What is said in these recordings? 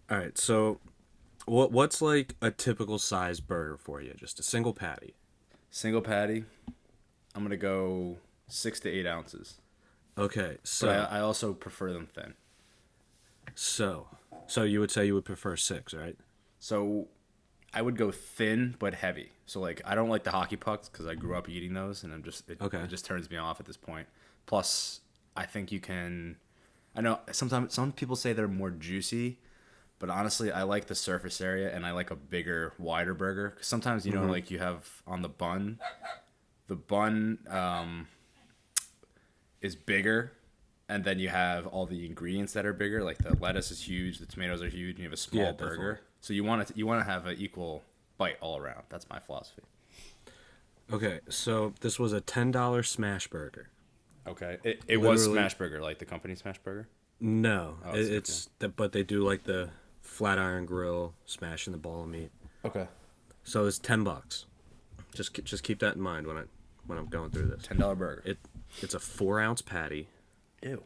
All right, so what's like a typical size burger for you? Just a single patty. Single patty. I'm gonna go 6 to 8 ounces, Okay, but I also prefer them thin. so so you would say you would prefer six, right? So I would go thin but heavy. So like I don't like the hockey pucks because I grew up eating those, and it Okay. just turns me off at this point. Plus, I think you can. I know sometimes some people say they're more juicy, but honestly, I like the surface area and I like a bigger, wider burger. 'Cause sometimes Mm-hmm. like you have on the bun is bigger, and then you have all the ingredients that are bigger. Like the lettuce is huge, the tomatoes are huge, and you have a Yeah, small definitely. burger. So you want to have an equal bite all around. That's my philosophy. Okay, so this was a $10 smash burger. Okay, it was Literally, Smash Burger, like the company Smash Burger. no. Oh, it's okay. But they do like the flat iron grill, smashing the ball of meat. Okay. So it's $10. Just keep that in mind when I'm going through this. $10 burger. It it's a 4 ounce patty, Ew.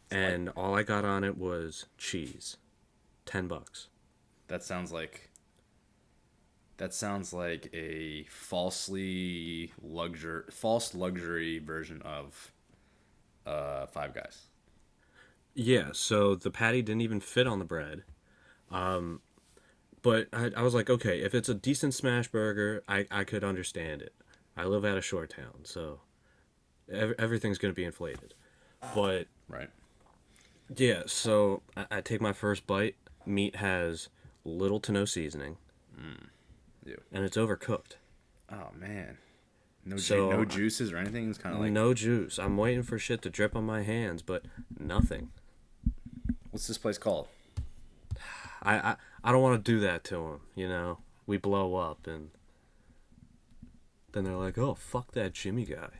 It's light. and all I got on it was cheese. $10. That sounds like a false luxury version of Five Guys. Yeah, so the patty didn't even fit on the bread. But I was like, okay, if it's a decent smash burger, I could understand it. I live at a shore town, so everything's going to be inflated. But Right. yeah, so I take my first bite. Meat has little to no seasoning, Ew. and it's overcooked. Oh man. No So juices or anything. It's kind of like, no juice. I'm waiting for shit to drip on my hands, but nothing. what's this place called? I don't want to do that to him. We blow up, and then they're like, "Oh, fuck that Jimmy guy."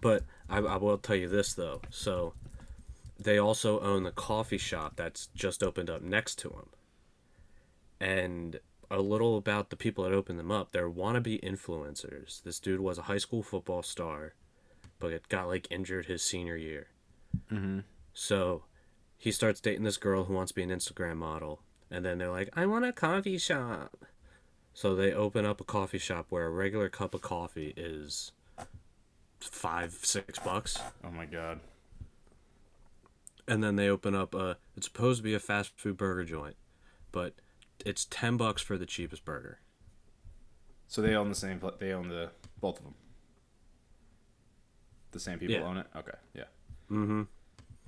But I will tell you this though. So they also own the coffee shop that's just opened up next to him, and a little about the people that opened them up. They're wannabe influencers. This dude was a high school football star, but it got like injured his senior year. Mm-hmm. So he starts dating this girl who wants to be an Instagram model, and then they're like, "I want a coffee shop." So they open up a coffee shop where a regular cup of coffee is $5-6, Oh my god. and then they open up a. It's supposed to be a fast food burger joint, but it's $10 for the cheapest burger. So they own the same. They own the both of them. The same people Yeah. own it. Okay. Yeah. Mm-hmm.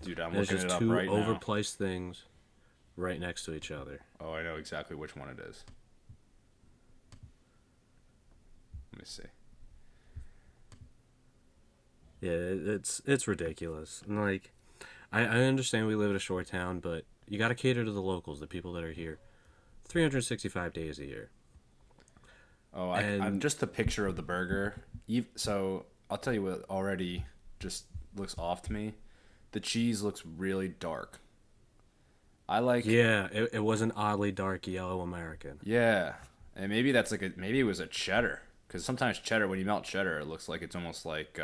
Dude, I'm And it's looking just it up two right now. overpriced things right next to each other. Oh, I know exactly which one it is. Let me see. Yeah, it's ridiculous. And like, I understand we live in a short town, but you got to cater to the locals, the people that are here, 365 days a year. Oh, I'm And just the picture of the burger. So I'll tell you what already just looks off to me. The cheese looks really dark. I like, yeah, it was an oddly dark yellow American. yeah, and maybe that's maybe it was a cheddar because sometimes cheddar when you melt cheddar it looks like it's almost like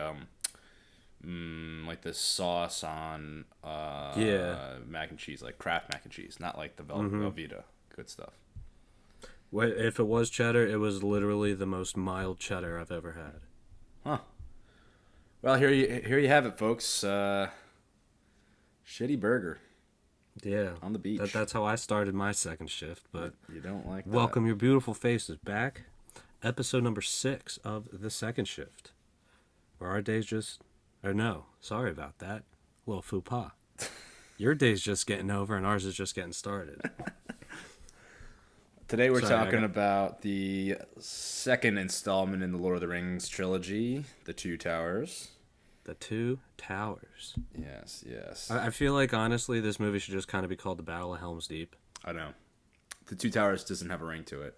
this sauce on Yeah. mac and cheese, like Kraft mac and cheese, not like the Mm-hmm. Velveeta good stuff. If it was cheddar, it was literally the most mild cheddar I've ever had. Huh. Well, here you have it, folks. Shitty burger Yeah, on the beach. that's how I started my second shift. But You don't like that. welcome your beautiful faces back. Episode number 6 of the second shift, where our days just, or no, sorry about that, little faux pas. Your day's just getting over, and ours is just getting started. Today we're Sorry, talking about the second installment in the Lord of the Rings trilogy, The Two Towers. The Two Towers. Yes, yes. I feel like honestly, this movie should just kind of be called The Battle of Helm's Deep. I know. The Two Towers doesn't have a ring to it.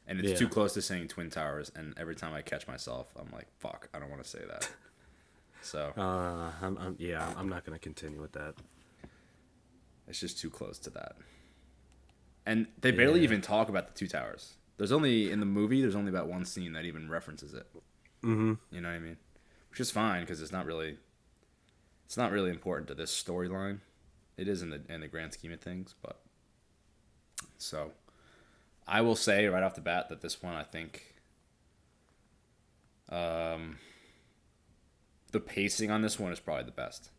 And it's Yeah. too close to saying Twin Towers, and every time I catch myself, I'm like, fuck, I don't want to say that. So, I'm not gonna continue with that. it's just too close to that. And they barely Yeah. even talk about the Two Towers. In the movie, there's only about one scene that even references it. Mm-hmm. You know what I mean? Which is fine, because it's not really important to this storyline. It is in the grand scheme of things, but so I will say right off the bat that this one I think um, the pacing on this one is probably the best.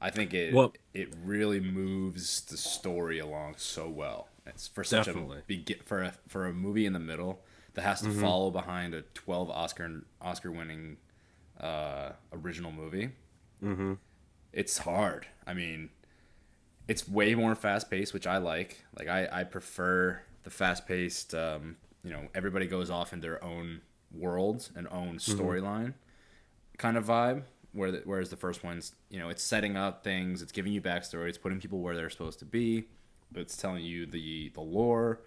I think Well, it really moves the story along so well. It's for such definitely. for a movie in the middle that has to follow behind a 12 Oscar winning original movie. Mm-hmm. It's hard. I mean, it's way more fast paced, which I like. Like I prefer the fast paced. Everybody goes off in their own worlds and own Mm-hmm. storyline kind of vibe. Whereas the first one's, it's setting up things, it's giving you backstory, it's putting people where they're supposed to be, it's telling you the lore,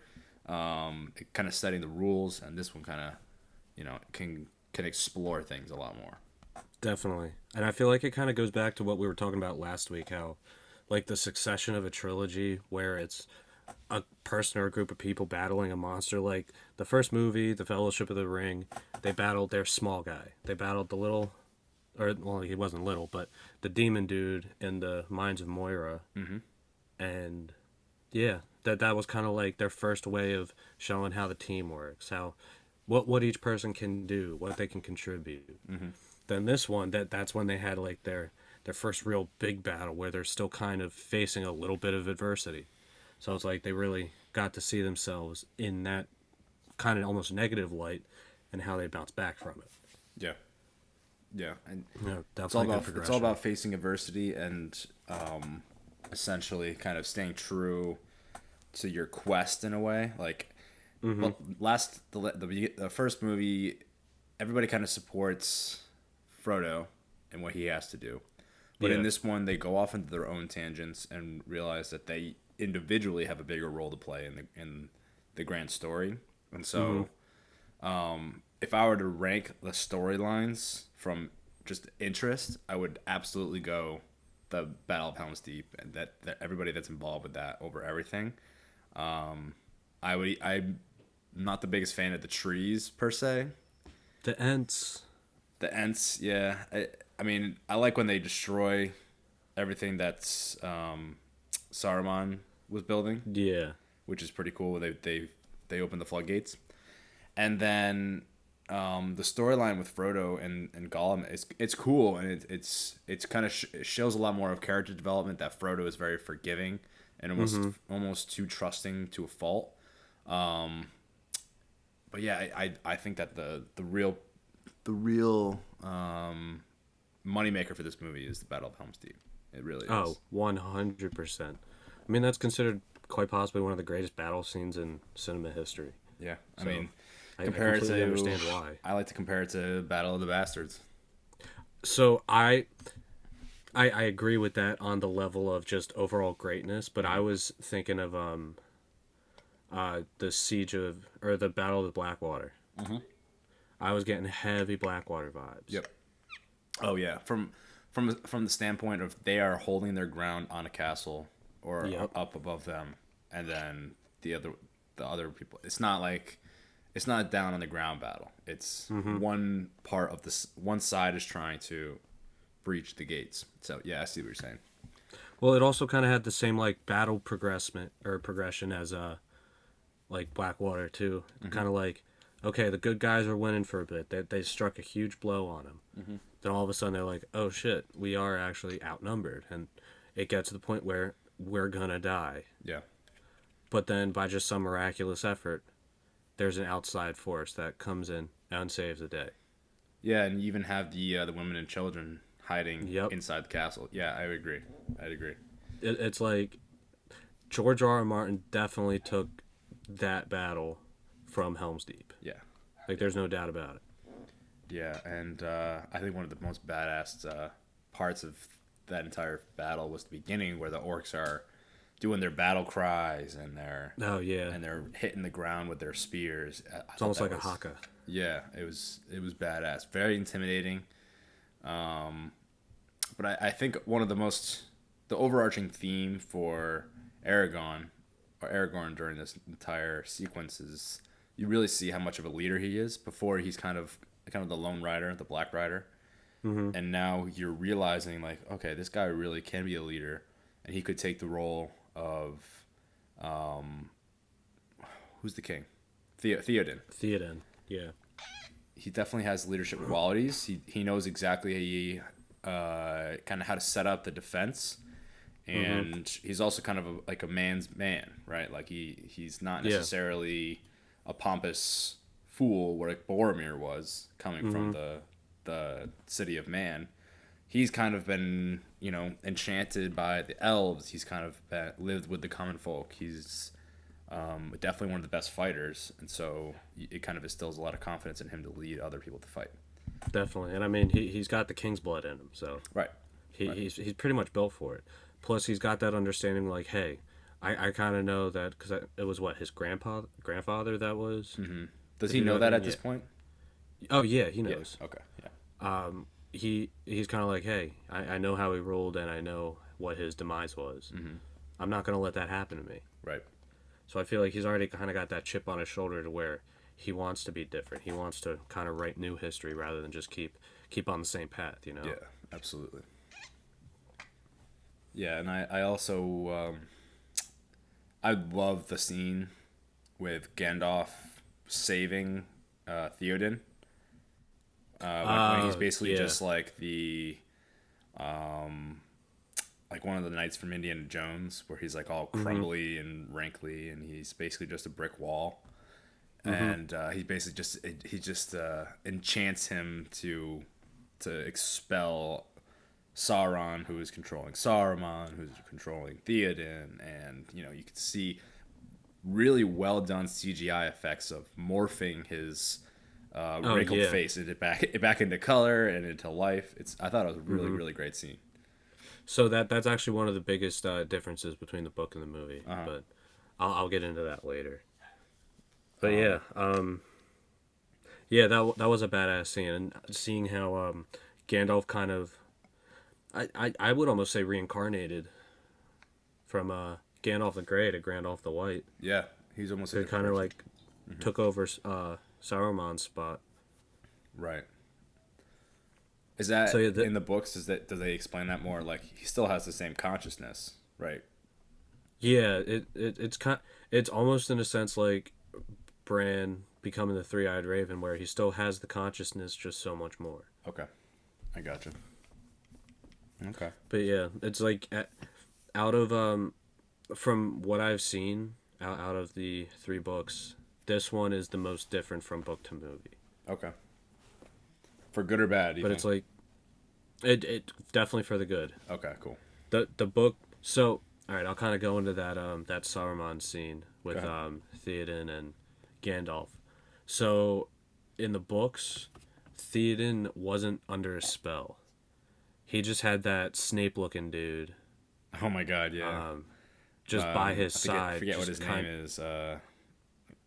it kind of setting the rules, and this one kind of, can explore things a lot more. Definitely. And I feel like it kind of goes back to what we were talking about last week, how like the succession of a trilogy where it's a person or a group of people battling a monster. Like the first movie, The Fellowship of the Ring, they battled their small guy. They battled the little, or well, he wasn't little, but the demon dude in the Mines of Moira. Mm-hmm. And yeah, that was kind of like their first way of showing how the team works, how what each person can do, what they can contribute. Mm-hmm. Then this one, that's when they had like their first real big battle where they're still kind of facing a little bit of adversity. So it's like they really got to see themselves in that kind of almost negative light and how they bounce back from it. Yeah, yeah, and You know, it's all definitely good about it's all progression. about facing adversity and essentially kind of staying true to your quest in a way. Like, Mm-hmm. well, the first movie, everybody kind of supports Frodo and what he has to do, but in Yeah. this one, they go off into their own tangents and realize that they individually have a bigger role to play in the grand story. And Mm-hmm. so, if I were to rank the storylines from just interest, I would absolutely go the Battle of Helm's Deep, and that everybody that's involved with that over everything. I'm not the biggest fan of the trees per se. The Ents. The Ents, yeah. I mean, I like when they destroy everything that's Saruman was building, Yeah. which is pretty cool. They open the floodgates, and then the storyline with Frodo and Gollum is it's cool, and it's kind of it shows a lot more of character development. That Frodo is very forgiving and Mm-hmm. almost too trusting to a fault. Um, but yeah, I think that the real moneymaker for this movie is the Battle of Helm's Deep. It really Oh, is. 100%. I mean, that's considered quite possibly one of the greatest battle scenes in cinema history. Yeah, I So mean, I compare it completely to. understand why. I like to compare it to Battle of the Bastards. So I agree with that on the level of just overall greatness, but I Hmm. was thinking of the siege of or the Battle of the Blackwater. Hmm. I was getting heavy Blackwater vibes. Yep. Oh yeah, from the standpoint of they are holding their ground on a castle or Yep. up above them, and then the other people. It's not a down on the ground battle. It's Mm-hmm. one part of this. One side is trying to breach the gates. So yeah, I see what you're saying. Well, it also kind of had the same like battle progression as like Blackwater too. Hmm. Kind of like, okay, the good guys are winning for a bit. They struck a huge blow on them. Hmm. Then all of a sudden they're like, oh shit, we are actually outnumbered, and it gets to the point where we're gonna die. Yeah. But then by just some miraculous effort, there's an outside force that comes in and saves the day. Yeah, and you even have the women and children hiding Yep. inside the castle. Yeah, I agree. I'd agree. It's like George R. R. Martin definitely took that battle from Helm's Deep. Yeah. Like there's no doubt about it. Yeah, and I think one of the most badass parts of that entire battle was the beginning, where the orcs are doing their battle cries and Oh yeah, they're hitting the ground with their spears. I it's thought almost that like a was haka. yeah, it was badass, very intimidating. But I think one of the overarching theme for Aragon or Aragorn during this entire sequence is you really see how much of a leader he is. Before he's kind of the lone rider, the black rider, Mm-hmm. and now you're realizing like, okay, this guy really can be a leader, and he could take the role of who's the king? Theoden. Theoden. Yeah. He definitely has leadership qualities. He knows exactly kind of how to set up the defense, and he's also kind of like a man's man, right? Like he's not Yeah. necessarily a pompous fool where Boromir was coming from the city of Man. He's kind of been, enchanted by the elves. He's kind of lived with the common folk. He's definitely one of the best fighters, and so it kind of instills a lot of confidence in him to lead other people to fight. Definitely. And I mean, he's got the king's blood in him, so Right. he's pretty much built for it. Plus, he's got that understanding, like, hey, I kind of know that because it was what his grandfather that was. Mm-hmm. Does he know that at this point? Oh yeah, he knows. Yeah. Okay. Yeah. He's kind of like, hey, I know how he ruled and I know what his demise was. Mm-hmm. I'm not gonna let that happen to me. Right. So I feel like he's already kind of got that chip on his shoulder to where he wants to be different. He wants to kind of write new history rather than just keep on the same path. Yeah. Absolutely. Yeah, and I also I love the scene with Gandalf saving Theoden. When he's basically just like the like one of the knights from Indiana Jones, where he's like all crumbly and rankly, and he's basically just a brick wall. And he basically just enchants him to expel Sauron, who is controlling Saruman, who's controlling Theoden, and you can see really well done CGI effects of morphing his wrinkled face back into color and into life. I thought it was a really really great scene. So that's actually one of the biggest differences between the book and the movie, but I'll get into that later. But yeah, that was a badass scene, and seeing how Gandalf kind of, I would almost say reincarnated from Gandalf the Grey to Gandalf the White. Yeah, he's almost They kind of like took over Saruman's spot. Right. Is that So, yeah, in the books? Do they explain that more? Like he still has the same consciousness, right? Yeah, it's almost in a sense like Bran becoming the Three-Eyed Raven, where he still has the consciousness, just so much more. Okay, I gotcha. Okay. But yeah, it's like out of from what I've seen out of the three books, this one is the most different from book to movie. Okay. For good or bad, But it's like it definitely for the good. Okay, cool. The book. So all right, I'll kind of go into that that Saruman scene with Theoden and Gandalf. So in the books, Theoden wasn't under a spell. He just had that Snape-looking dude. Oh my god, yeah. Just by his side. I forget what his name is. I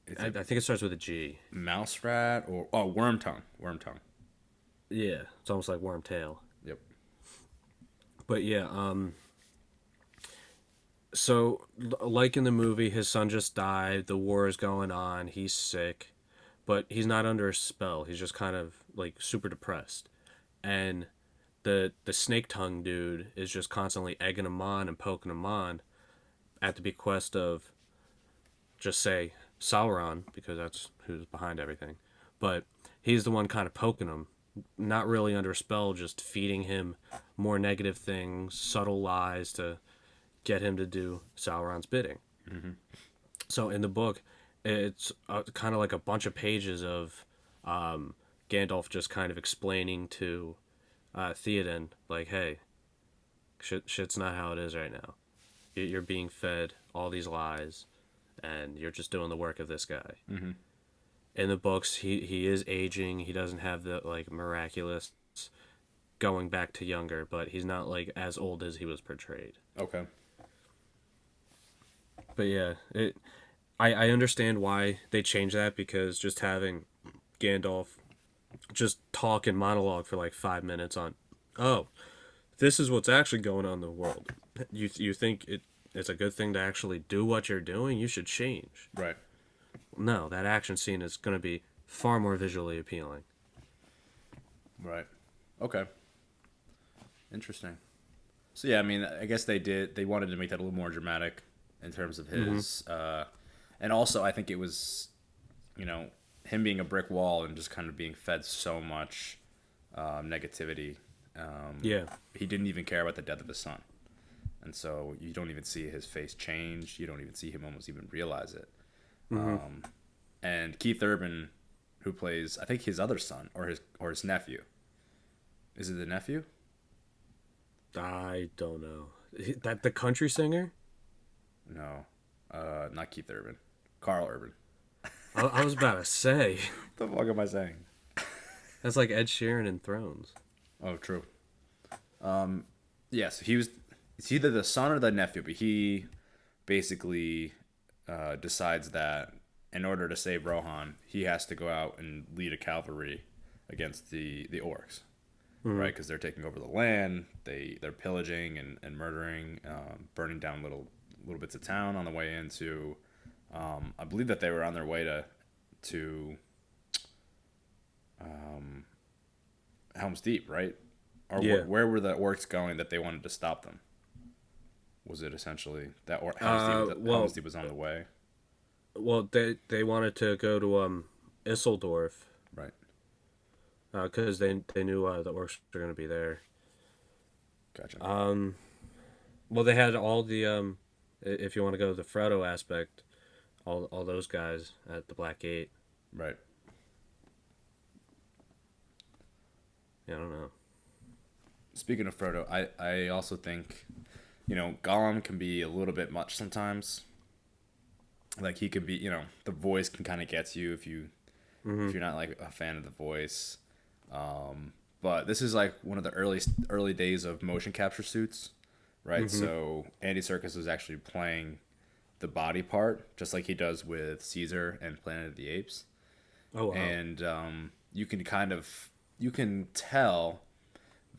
think it starts with a G. Mouse rat or Wormtongue. Wormtongue. Yeah, it's almost like Wormtail. Yep. But yeah, so like in the movie, his son just died. The war is going on. He's sick, but he's not under a spell. He's just kind of like super depressed, and the snake tongue dude is just constantly egging him on and poking him on, at the bequest of, just say Sauron, because that's who's behind everything. But he's the one kind of poking him, not really under a spell, just feeding him more negative things, subtle lies to get him to do Sauron's bidding. Mm-hmm. So in the book, it's kind of like a bunch of pages of Gandalf just kind of explaining to Theoden, like, hey, shit's not how it is right now. You're being fed all these lies, and you're just doing the work of this guy. Mm-hmm. In the books, he is aging. He doesn't have the like miraculous going back to younger, but he's not like as old as he was portrayed. Okay. But yeah, I understand why they changed that, because just having Gandalf just talk and monologue for like 5 minutes on, oh, this is what's actually going on in the world. You think it's a good thing to actually do what you're doing? You should change. Right. No, that action scene is going to be far more visually appealing. Right. Okay. Interesting. So yeah, I mean, I guess they wanted to make that a little more dramatic in terms of Mm-hmm. his, and also I think it was, you know, him being a brick wall and just kind of being fed so much negativity. Yeah. He didn't even care about the death of his son, and so you don't even see his face change. You don't even see him almost even realize it. Mm-hmm. And Keith Urban, who plays I think his other son or his nephew. Is it the nephew? I don't know. That the country singer? No, not Keith Urban. Carl Urban. I was about to say What the fuck am I saying? that's like Ed Sheeran in Thrones. Oh, true. Yes, he was. It's either the son or the nephew, but he basically decides that in order to save Rohan, he has to go out and lead a cavalry against the orcs, right? Because they're taking over the land. They're pillaging and murdering, burning down little bits of town on the way into. I believe that they were on their way to Helm's Deep, right? Or Yeah. where were the orcs going that they wanted to stop them? Was it essentially that Well, Helm's Deep was on the way? they wanted to go to Isseldorf Right. because they knew the orcs were going to be there. Gotcha. Well, they had all the if you want to go to the Frodo aspect, all those guys at the Black Gate. Right. Yeah, I don't know. Speaking of Frodo, I also think, Gollum can be a little bit much sometimes. Like he can be, the voice can kind of get you if you're not like a fan of the voice. But this is like one of the early days of motion capture suits, right? So Andy Serkis was actually playing the body part, just like he does with Caesar and Planet of the Apes. Oh wow. And you can tell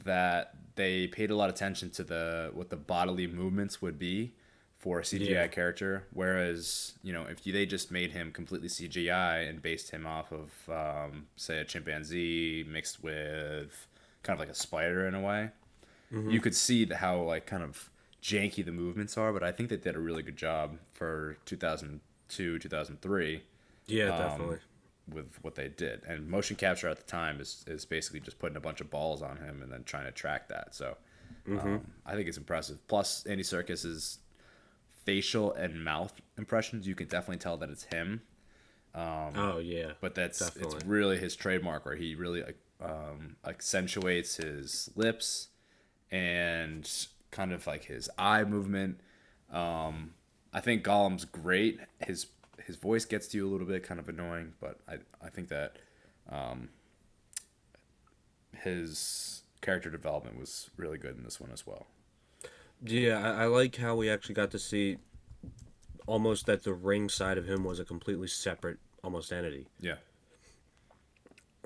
that they paid a lot of attention to what the bodily movements would be for a CGI Yeah. character, whereas if they just made him completely CGI and based him off of say a chimpanzee mixed with kind of like a spider in a way, you could see how like kind of janky the movements are. But I think they did a really good job for 2002 2003 Yeah, definitely. with what they did. And motion capture at the time is basically just putting a bunch of balls on him and then trying to track that. So I think it's impressive. Plus, Andy Serkis's facial and mouth impressions, you can definitely tell that it's him. Oh yeah, But it's definitely. really his trademark, where he really accentuates his lips and kind of like his eye movement. I think Gollum's great. His voice gets to you a little bit, kind of annoying, but I think that his character development was really good in this one as well. Yeah, I like how we actually got to see almost that the ring side of him was a completely separate almost entity. Yeah,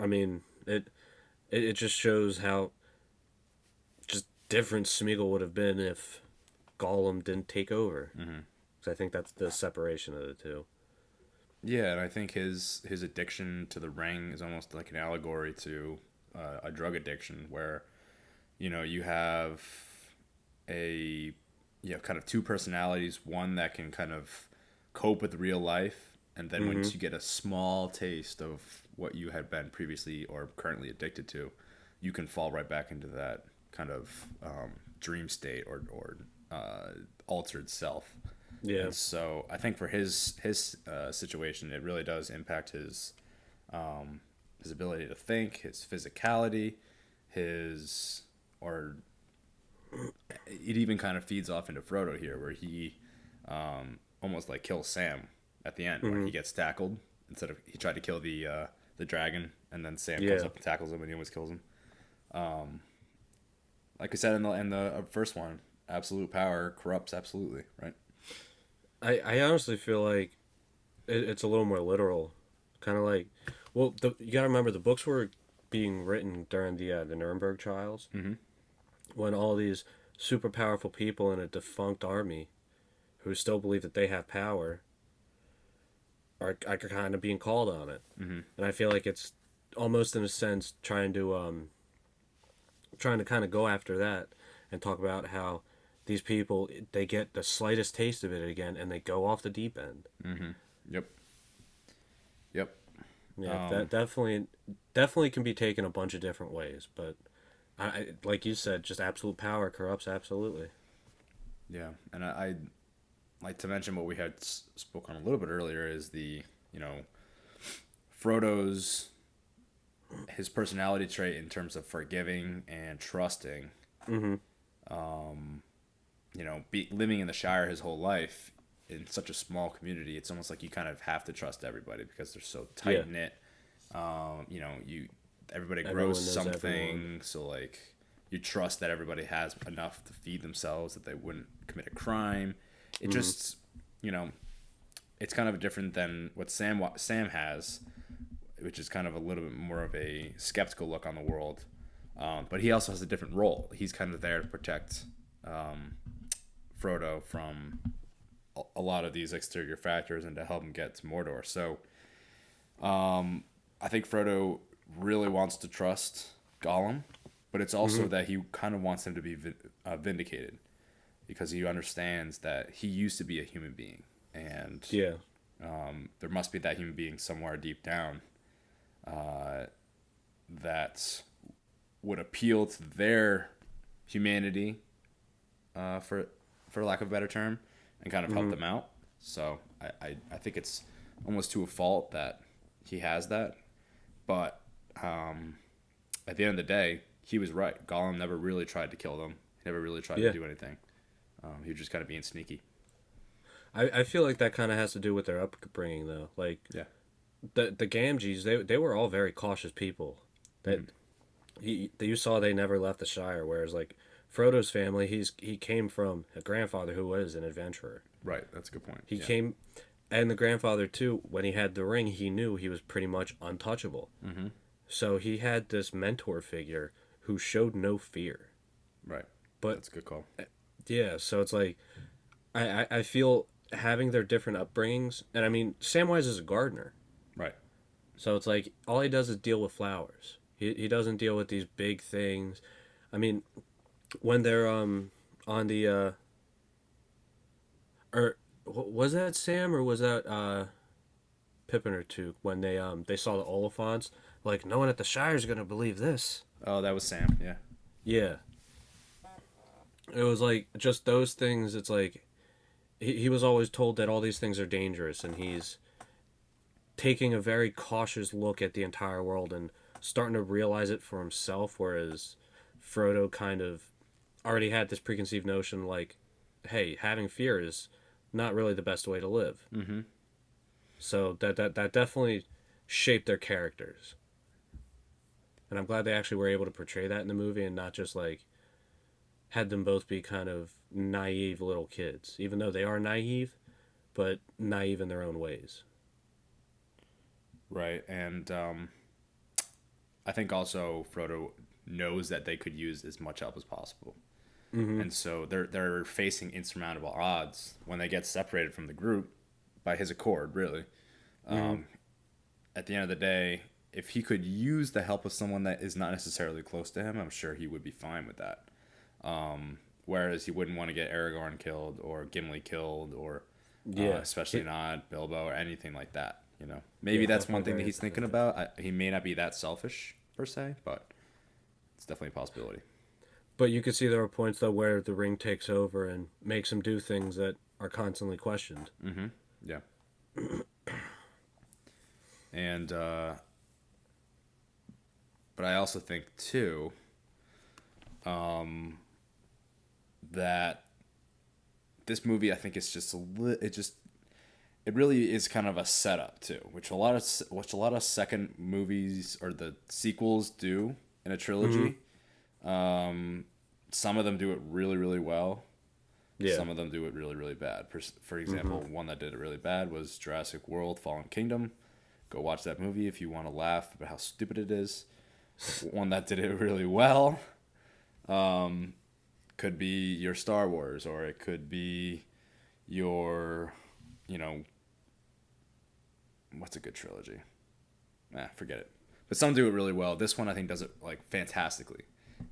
I mean, it just shows how just different Smeagol would have been if Gollum didn't take over. Mm-hmm. So I think that's the separation of the two. yeah, and I think his addiction to the ring is almost like an allegory to a drug addiction, where you have a kind of two personalities, one that can kind of cope with real life, and then once you get a small taste of what you had been previously or currently addicted to, you can fall right back into that kind of dream state or altered self. Yeah. And so I think for his situation, it really does impact his ability to think, his physicality, his or it even kind of feeds off into Frodo here, where he almost like kills Sam at the end when he gets tackled. Instead of he tried to kill the dragon, and then Sam comes Yeah. up and tackles him, and he almost kills him. Like I said in the first one, absolute power corrupts absolutely, right? I honestly feel like it's a little more literal. Kind of like, well, you got to remember the books were being written during the Nuremberg trials, when all these super powerful people in a defunct army who still believe that they have power are kind of being called on it. And I feel like it's almost in a sense trying to kind of go after that and talk about how these people, they get the slightest taste of it again and they go off the deep end. Yep. Yep. Yeah, that Um, definitely can be taken a bunch of different ways, but like you said, just absolute power corrupts absolutely. yeah, and I like to mention what we had spoke on a little bit earlier is the Frodo's his personality trait in terms of forgiving and trusting. Mm-hmm. Living in the Shire his whole life in such a small community, it's almost like you kind of have to trust everybody because they're so Yeah, tight knit. You everybody grows everyone knows everyone. something, so like you trust that everybody has enough to feed themselves, that they wouldn't commit a crime. It Mm-hmm. just, you know, it's kind of different than what Sam has, which is kind of a little bit more of a skeptical look on the world. But he also has a different role. He's kind of there to protect Frodo from a lot of these exterior factors and to help him get to Mordor. So I think Frodo really wants to trust Gollum, but it's also Mm-hmm. that he kind of wants him to be vindicated because he understands that he used to be a human being, and Yeah. there must be that human being somewhere deep down that would appeal to their humanity, for lack of a better term, and kind of help Mm-hmm. them out. So I think it's almost to a fault that he has that, but at the end of the day, he was right. Gollum never really tried to kill them. He never really tried to Yeah. do anything. He was just kind of being sneaky. I feel like that kind of has to do with their upbringing, though. Like Yeah. the Gamgees, they were all very cautious people. That you saw they never left the Shire. Whereas like Frodo's family, he came from a grandfather who was an adventurer. Right. That's a good point. He Yeah. came, and the grandfather too. When he had the ring, he knew he was pretty much untouchable. Mm-hmm. So he had this mentor figure who showed no fear. Right. But That's a good call. yeah, so it's like I feel having their different upbringings, and I mean Samwise is a gardener, Right. so it's like all he does is deal with flowers. He doesn't deal with these big things. I mean, when they're on the or was that Sam or was that Pippin or two when they saw the Oliphants? Like no one at the Shire's gonna believe this. Oh, that was Sam. Yeah. Yeah, it was like just those things. It's like he was always told that all these things are dangerous, and he's taking a very cautious look at the entire world and starting to realize it for himself. Whereas Frodo kind of already had this preconceived notion, like, hey, having fear is not really the best way to live. Mm-hmm. So that definitely shaped their characters, and I'm glad they actually were able to portray that in the movie and not just like had them both be kind of naive little kids, even though they are naive, but naive in their own ways. Right. And I think also Frodo knows that they could use as much help as possible. Mm-hmm. And so they're facing insurmountable odds when they get separated from the group by his accord, really. Mm-hmm. At the end of the day, if he could use the help of someone that is not necessarily close to him, I'm sure he would be fine with that. Whereas he wouldn't want to get Aragorn killed or Gimli killed or Yeah. especially not Bilbo or anything like that. Yeah, Maybe that's one definitely thing that very he's thinking protective. about. He may not be that selfish per se, but it's definitely a possibility. But you could see there are points though where the ring takes over and makes him do things that are constantly questioned. Mm-hmm. Yeah. And but I also think too that this movie, I think, is just it really is kind of a setup too, which a lot of second movies or the sequels do in a Mm-hmm. trilogy. Some of them do it really, really well. Yeah. Some of them do it really, really bad. For Mm-hmm. example, one that did it really bad was Jurassic World: Fallen Kingdom. Go watch that movie if you want to laugh about how stupid it is. One that did it really well could be your Star Wars, or it could be your, you know, what's a good trilogy? Forget it. But some do it really well. This one I think does it like fantastically.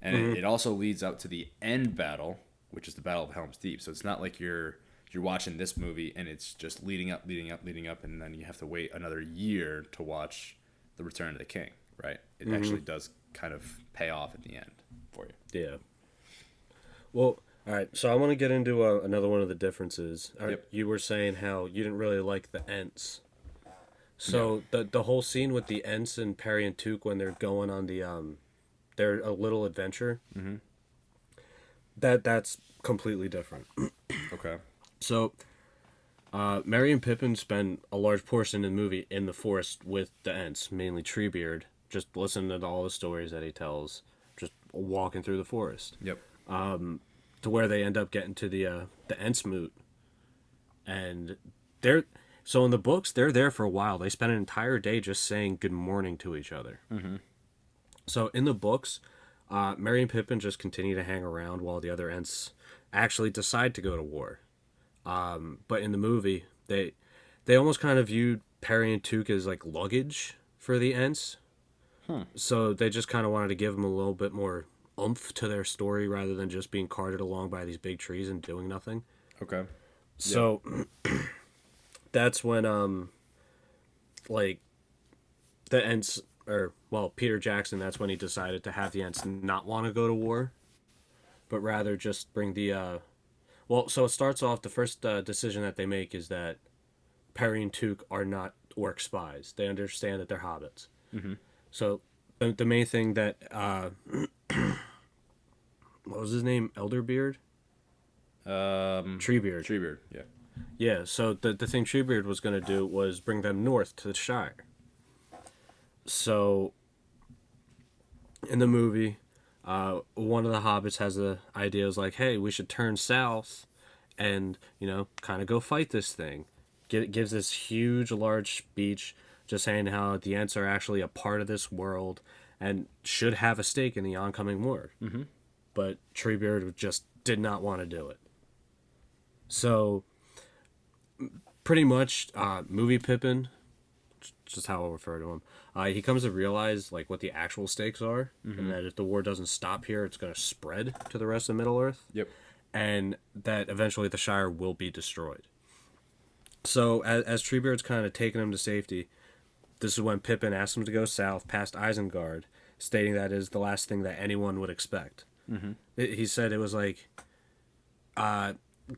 And it also leads up to the end battle, which is the Battle of Helm's Deep. So it's not like you're watching this movie and it's just leading up, and then you have to wait another year to watch the Return of the King, right? It actually does kind of pay off at the end for you. Yeah. Well, all right. So I want to get into another one of the differences. Yep. You were saying how you didn't really like the Ents. So the whole scene with the Ents and Perry and Took when they're going on their a little adventure. Mm-hmm. That's completely different. Okay. So, Merry and Pippin spend a large portion of the movie in the forest with the Ents, mainly Treebeard, just listening to all the stories that he tells, just walking through the forest. Yep. To where they end up getting to the Ents moot, and they're so in the books they're there for a while. They spend an entire day just saying good morning to each other. Mm-hmm. So in the books, Merry and Pippin just continue to hang around while the other Ents actually decide to go to war. But in the movie, they almost kind of viewed Perry and Took as like luggage for the Ents. So they just kind of wanted to give them a little bit more oomph to their story rather than just being carted along by these big trees and doing nothing. Okay. So that's when like the Ents Peter Jackson, that's when he decided to have the Ents not want to go to war, but rather just bring the so it starts off, the first decision that they make is that Perry and Took are not orc spies. They understand that they're hobbits. Mm-hmm. So the main thing that what was his name? Elderbeard? Treebeard. Treebeard, yeah. Yeah, so the thing Treebeard was going to do was bring them north to the Shire. So, in the movie, one of the hobbits has the idea, is like, hey, we should turn south and, kind of go fight this thing. Gives this huge, large speech just saying how the Ents are actually a part of this world and should have a stake in the oncoming war. Mm-hmm. But Treebeard just did not want to do it. So, pretty much, movie Pippin, just how I'll refer to him, he comes to realize like what the actual stakes are, and that if the war doesn't stop here, it's going to spread to the rest of Middle Earth. Yep. And that eventually the Shire will be destroyed. So as Treebeard's kind of taking him to safety, this is when Pippin asks him to go south past Isengard, stating that is the last thing that anyone would expect. Mm-hmm. He said it was like,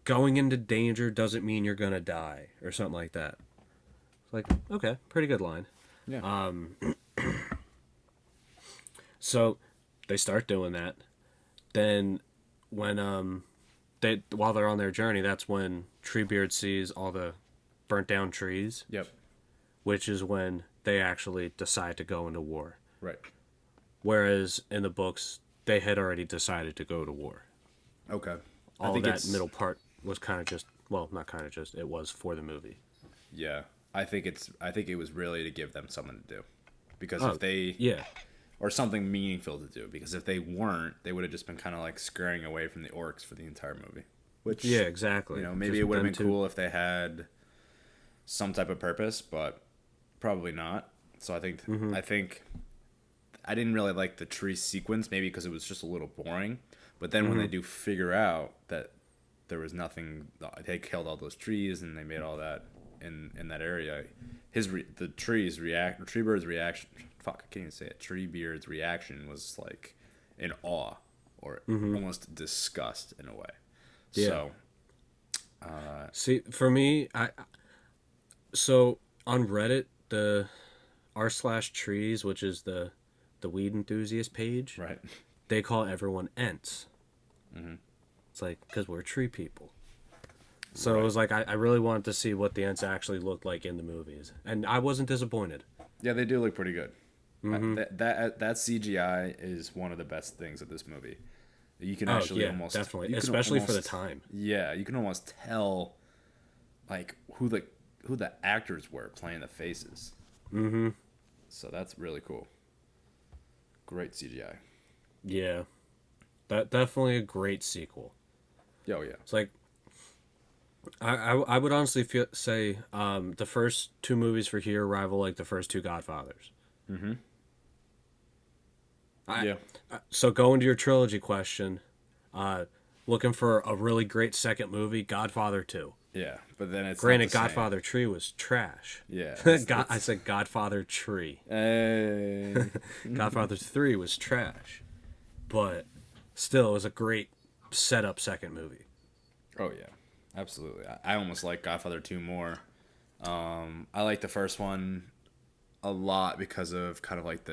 going into danger doesn't mean you're gonna die, or something like that. It's like, okay, pretty good line. Yeah. So they start doing that. Then when while they're on their journey, that's when Treebeard sees all the burnt down trees. Yep. Which is when they actually decide to go into war. Right. Whereas in the books, they had already decided to go to war. Okay. All of that middle part was kind of just, well, not kind of just, it was for the movie. Yeah. I think it was really to give them something to do. Because if they... Yeah. Or something meaningful to do. Because if they weren't, they would have just been kind of like scurrying away from the orcs for the entire movie. Which... Yeah, exactly. Maybe just it would have been cool if they had some type of purpose, but probably not. So I think I didn't really like the tree sequence, maybe because it was just a little boring. But then when they do figure out that there was nothing, they killed all those trees and they made all that in that area. Treebeard's reaction. Fuck, I can't even say it. Treebeard's reaction was like in awe or almost disgust in a way. Yeah. So, see, for me, so on Reddit, the r/trees, which is the weed enthusiast page, right? They call everyone Ents. Mm-hmm. It's like, because we're tree people. So It was like, I really wanted to see what the Ents actually looked like in the movies. And I wasn't disappointed. Yeah, they do look pretty good. Mm-hmm. That CGI is one of the best things of this movie. You can actually almost... definitely. Especially for the time. Yeah, you can almost tell like who the actors were playing the faces. Mm-hmm. So that's really cool. Great CGI. Yeah. Definitely a great sequel. Oh, yeah. It's like, I would honestly say the first two movies for here rival like the first two Godfathers. Mm-hmm. I, Yeah. so going to your trilogy question, uh, looking for a really great second movie, Godfather 2. Yeah, but then it's not the Granted, same. Godfather Tree was trash. Yeah, I said Godfather Tree. Hey. Godfather 3 was trash, but still, it was a great setup second movie. Oh yeah, absolutely. I almost like Godfather 2 more. I like the first one a lot because of kind of like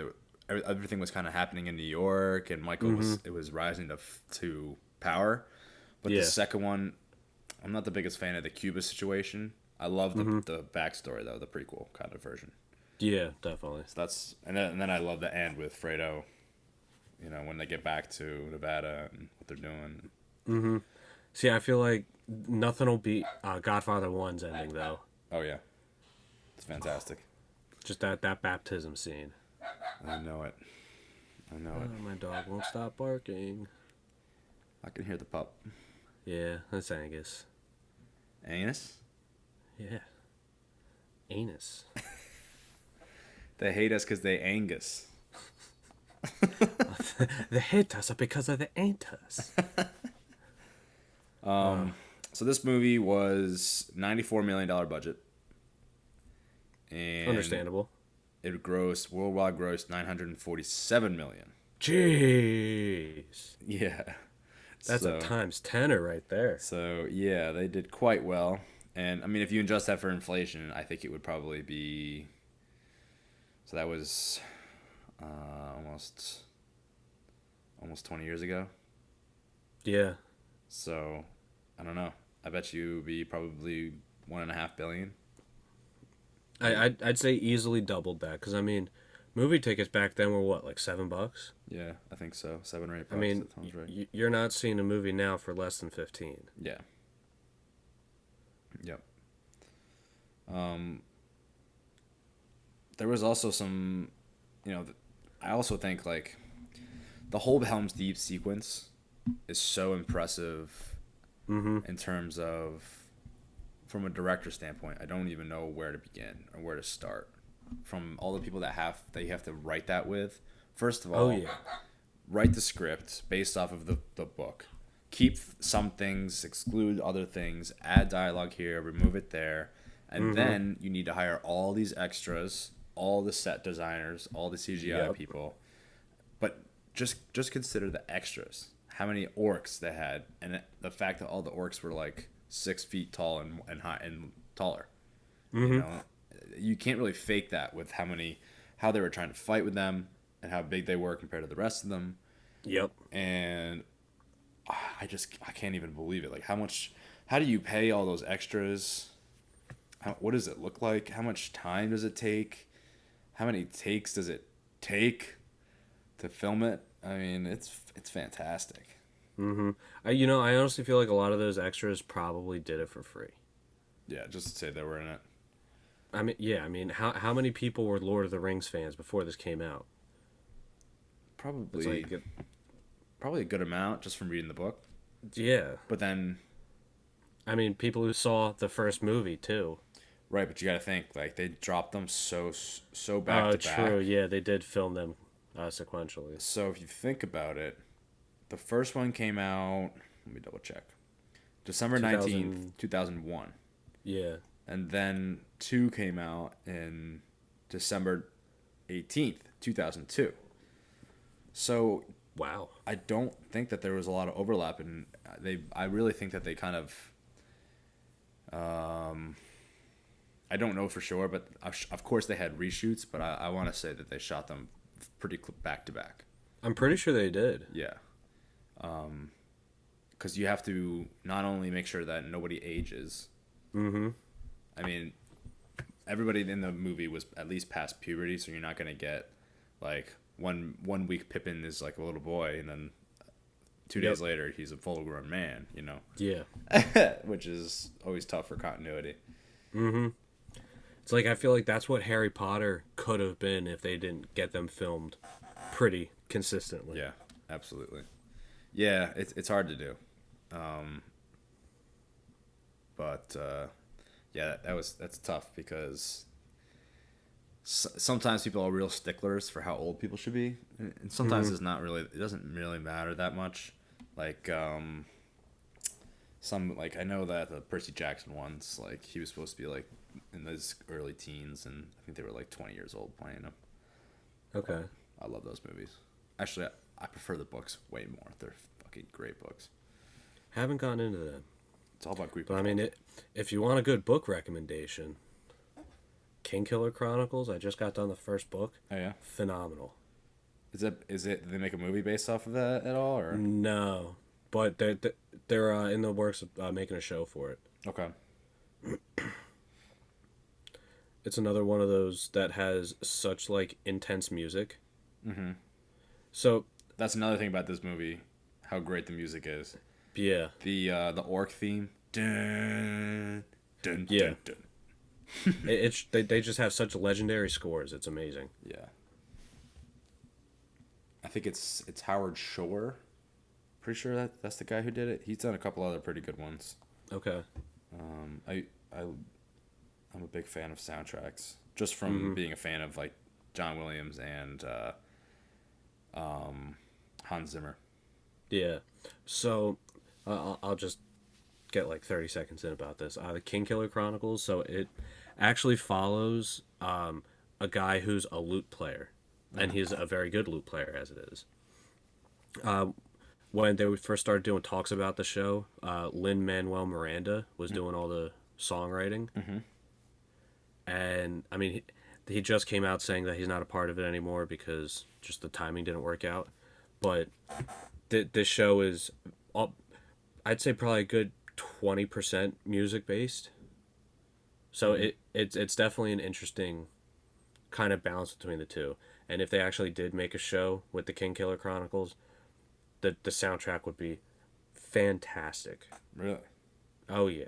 everything was kind of happening in New York, and Michael was rising to power. But the Yeah. second one, I'm not the biggest fan of the Cuba situation. I love the backstory though, the prequel kind of version. Yeah, definitely. So that's and then I love the end with Fredo. You know, when they get back to Nevada and what they're doing. See, I feel like nothing will beat Godfather One's ending though. Oh yeah, it's fantastic. Just that baptism scene. I know it. I know it. Oh, my dog won't stop barking. I can hear the pup. Yeah, that's Angus. Anus? Yeah, anus. They hate us because they Angus. They hate us because of the ain't us. So this movie was $94 million budget. And Understandable. it worldwide grossed $947 million. Jeez. Yeah. That's a times tenner right there. So yeah, they did quite well. And I mean, if you adjust that for inflation, I think it would probably be. So that was almost 20 years ago. Yeah. So I don't know. I bet you it would be probably 1.5 billion. I'd say easily doubled that because I mean, movie tickets back then were what, like $7? Yeah, I think so. 7 or 8 bucks. I mean, That sounds right. you're not seeing a movie now for less than 15. Yeah. Yep. There was also some, I also think like the whole Helm's Deep sequence is so impressive in terms of from a director standpoint. I don't even know where to begin or where to start. From all the people that you have to write that with. First of all, Oh yeah. write the script based off of the book. Keep some things, exclude other things, add dialogue here, remove it there. And then you need to hire all these extras, all the set designers, all the CGI people. But just consider the extras. How many orcs they had, and the fact that all the orcs were like 6 feet tall and high and taller. You know, you can't really fake that with how they were trying to fight with them and how big they were compared to the rest of them. Yep. And I can't even believe it. Like how do you pay all those extras? What does it look like? How much time does it take? How many takes does it take to film it? I mean, it's fantastic. I honestly feel like a lot of those extras probably did it for free. Yeah, just to say they were in it. I mean, yeah. I mean, how many people were Lord of the Rings fans before this came out? Probably, It's like, probably a good amount just from reading the book. yeah. But then, I mean, people who saw the first movie too. right? But you got to think like they dropped them so back to back. True. Yeah, they did film them sequentially. So if you think about it, the first one came out. Let me double check. December 19th, 2001. Yeah. And then 2 came out in December 18th, 2002. So Wow. I don't think that there was a lot of overlap, and I really think that they kind of, I don't know for sure, but of course they had reshoots, but I want to say that they shot them pretty back to back. I'm pretty sure they did. Yeah. Because you have to not only make sure that nobody ages. I mean, everybody in the movie was at least past puberty, so you're not gonna get like one week Pippin is like a little boy, and then 2 days later he's a full-grown man. You know. Yeah. Which is always tough for continuity. It's like I feel like that's what Harry Potter could have been if they didn't get them filmed pretty consistently. Yeah, absolutely. Yeah, it's hard to do. But yeah, that's tough because sometimes people are real sticklers for how old people should be, and sometimes it's not really. It doesn't really matter that much. Like some like I know that the Percy Jackson ones, like he was supposed to be like in his early teens, and I think they were like 20 years old playing him. Okay. I love those movies. Actually, I prefer the books way more. They're fucking great books. Haven't gotten into them. It's all about Greek. But I mean, if you want a good book recommendation, King Killer Chronicles. I just got done the first book. Oh yeah. Phenomenal. Is it? Did they make a movie based off of that at all, or? No, but they're in the works of making a show for it. Okay. It's another one of those that has such like intense music. Mm-hmm. So That's another thing about this movie, how great the music is. yeah, The orc theme. Dun, dun, Yeah. dun, dun. they just have such legendary scores. It's amazing. Yeah. I think it's Howard Shore. Pretty sure that's the guy who did it. He's done a couple other pretty good ones. Okay. I'm a big fan of soundtracks, just from being a fan of like John Williams and Hans Zimmer. Yeah. So I'll just get like 30 seconds in about this. The King Killer Chronicles. So it actually follows a guy who's a lute player, and he's a very good lute player as it is. When they first started doing talks about the show, Lin-Manuel Miranda was doing all the songwriting. And I mean, he just came out saying that he's not a part of it anymore because just the timing didn't work out. But this show is, I'd say probably a good 20% music based. So it's definitely an interesting kind of balance between the two. And if they actually did make a show with the King Killer Chronicles, the soundtrack would be fantastic. Really Oh yeah.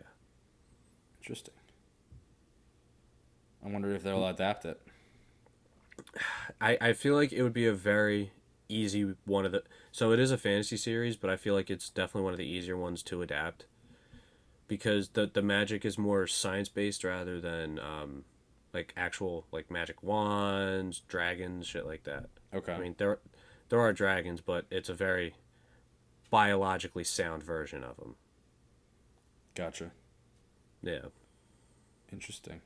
interesting. I wonder if they'll adapt it. I feel like it would be a very easy one of the. So it is a fantasy series, but I feel like it's definitely one of the easier ones to adapt because the magic is more science based rather than like actual like magic wands, dragons, shit like that. Okay. I mean there are dragons, but it's a very biologically sound version of them. Gotcha. Yeah. Interesting.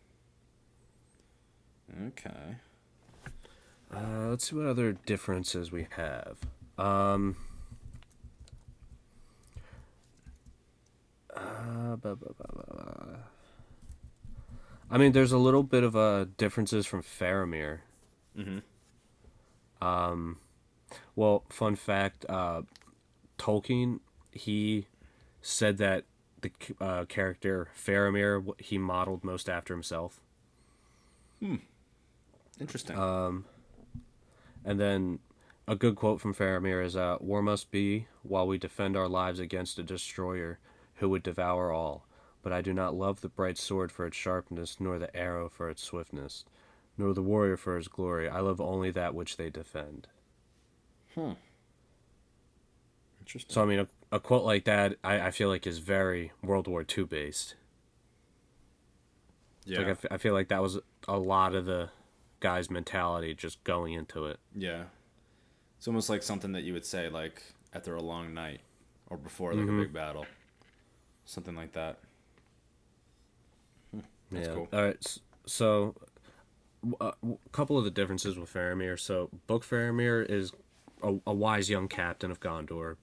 Okay. Let's see what other differences we have. I mean, there's a little bit of differences from Faramir. Mm-hmm. Well, fun fact, Tolkien, he said that the character Faramir, he modeled most after himself. Interesting. And then a good quote from Faramir is, "War must be while we defend our lives against a destroyer who would devour all. But I do not love the bright sword for its sharpness, nor the arrow for its swiftness, nor the warrior for his glory. I love only that which they defend." Interesting. So, I mean, a quote like that, I feel like is very World War II based. Yeah. Like, I feel like that was a lot of the guy's mentality just going into it. Yeah. It's almost like something that you would say like after a long night or before like a big battle. Something like that. That's cool. All right. So, a couple of the differences with Faramir. So, Book Faramir is a wise young captain of Gondor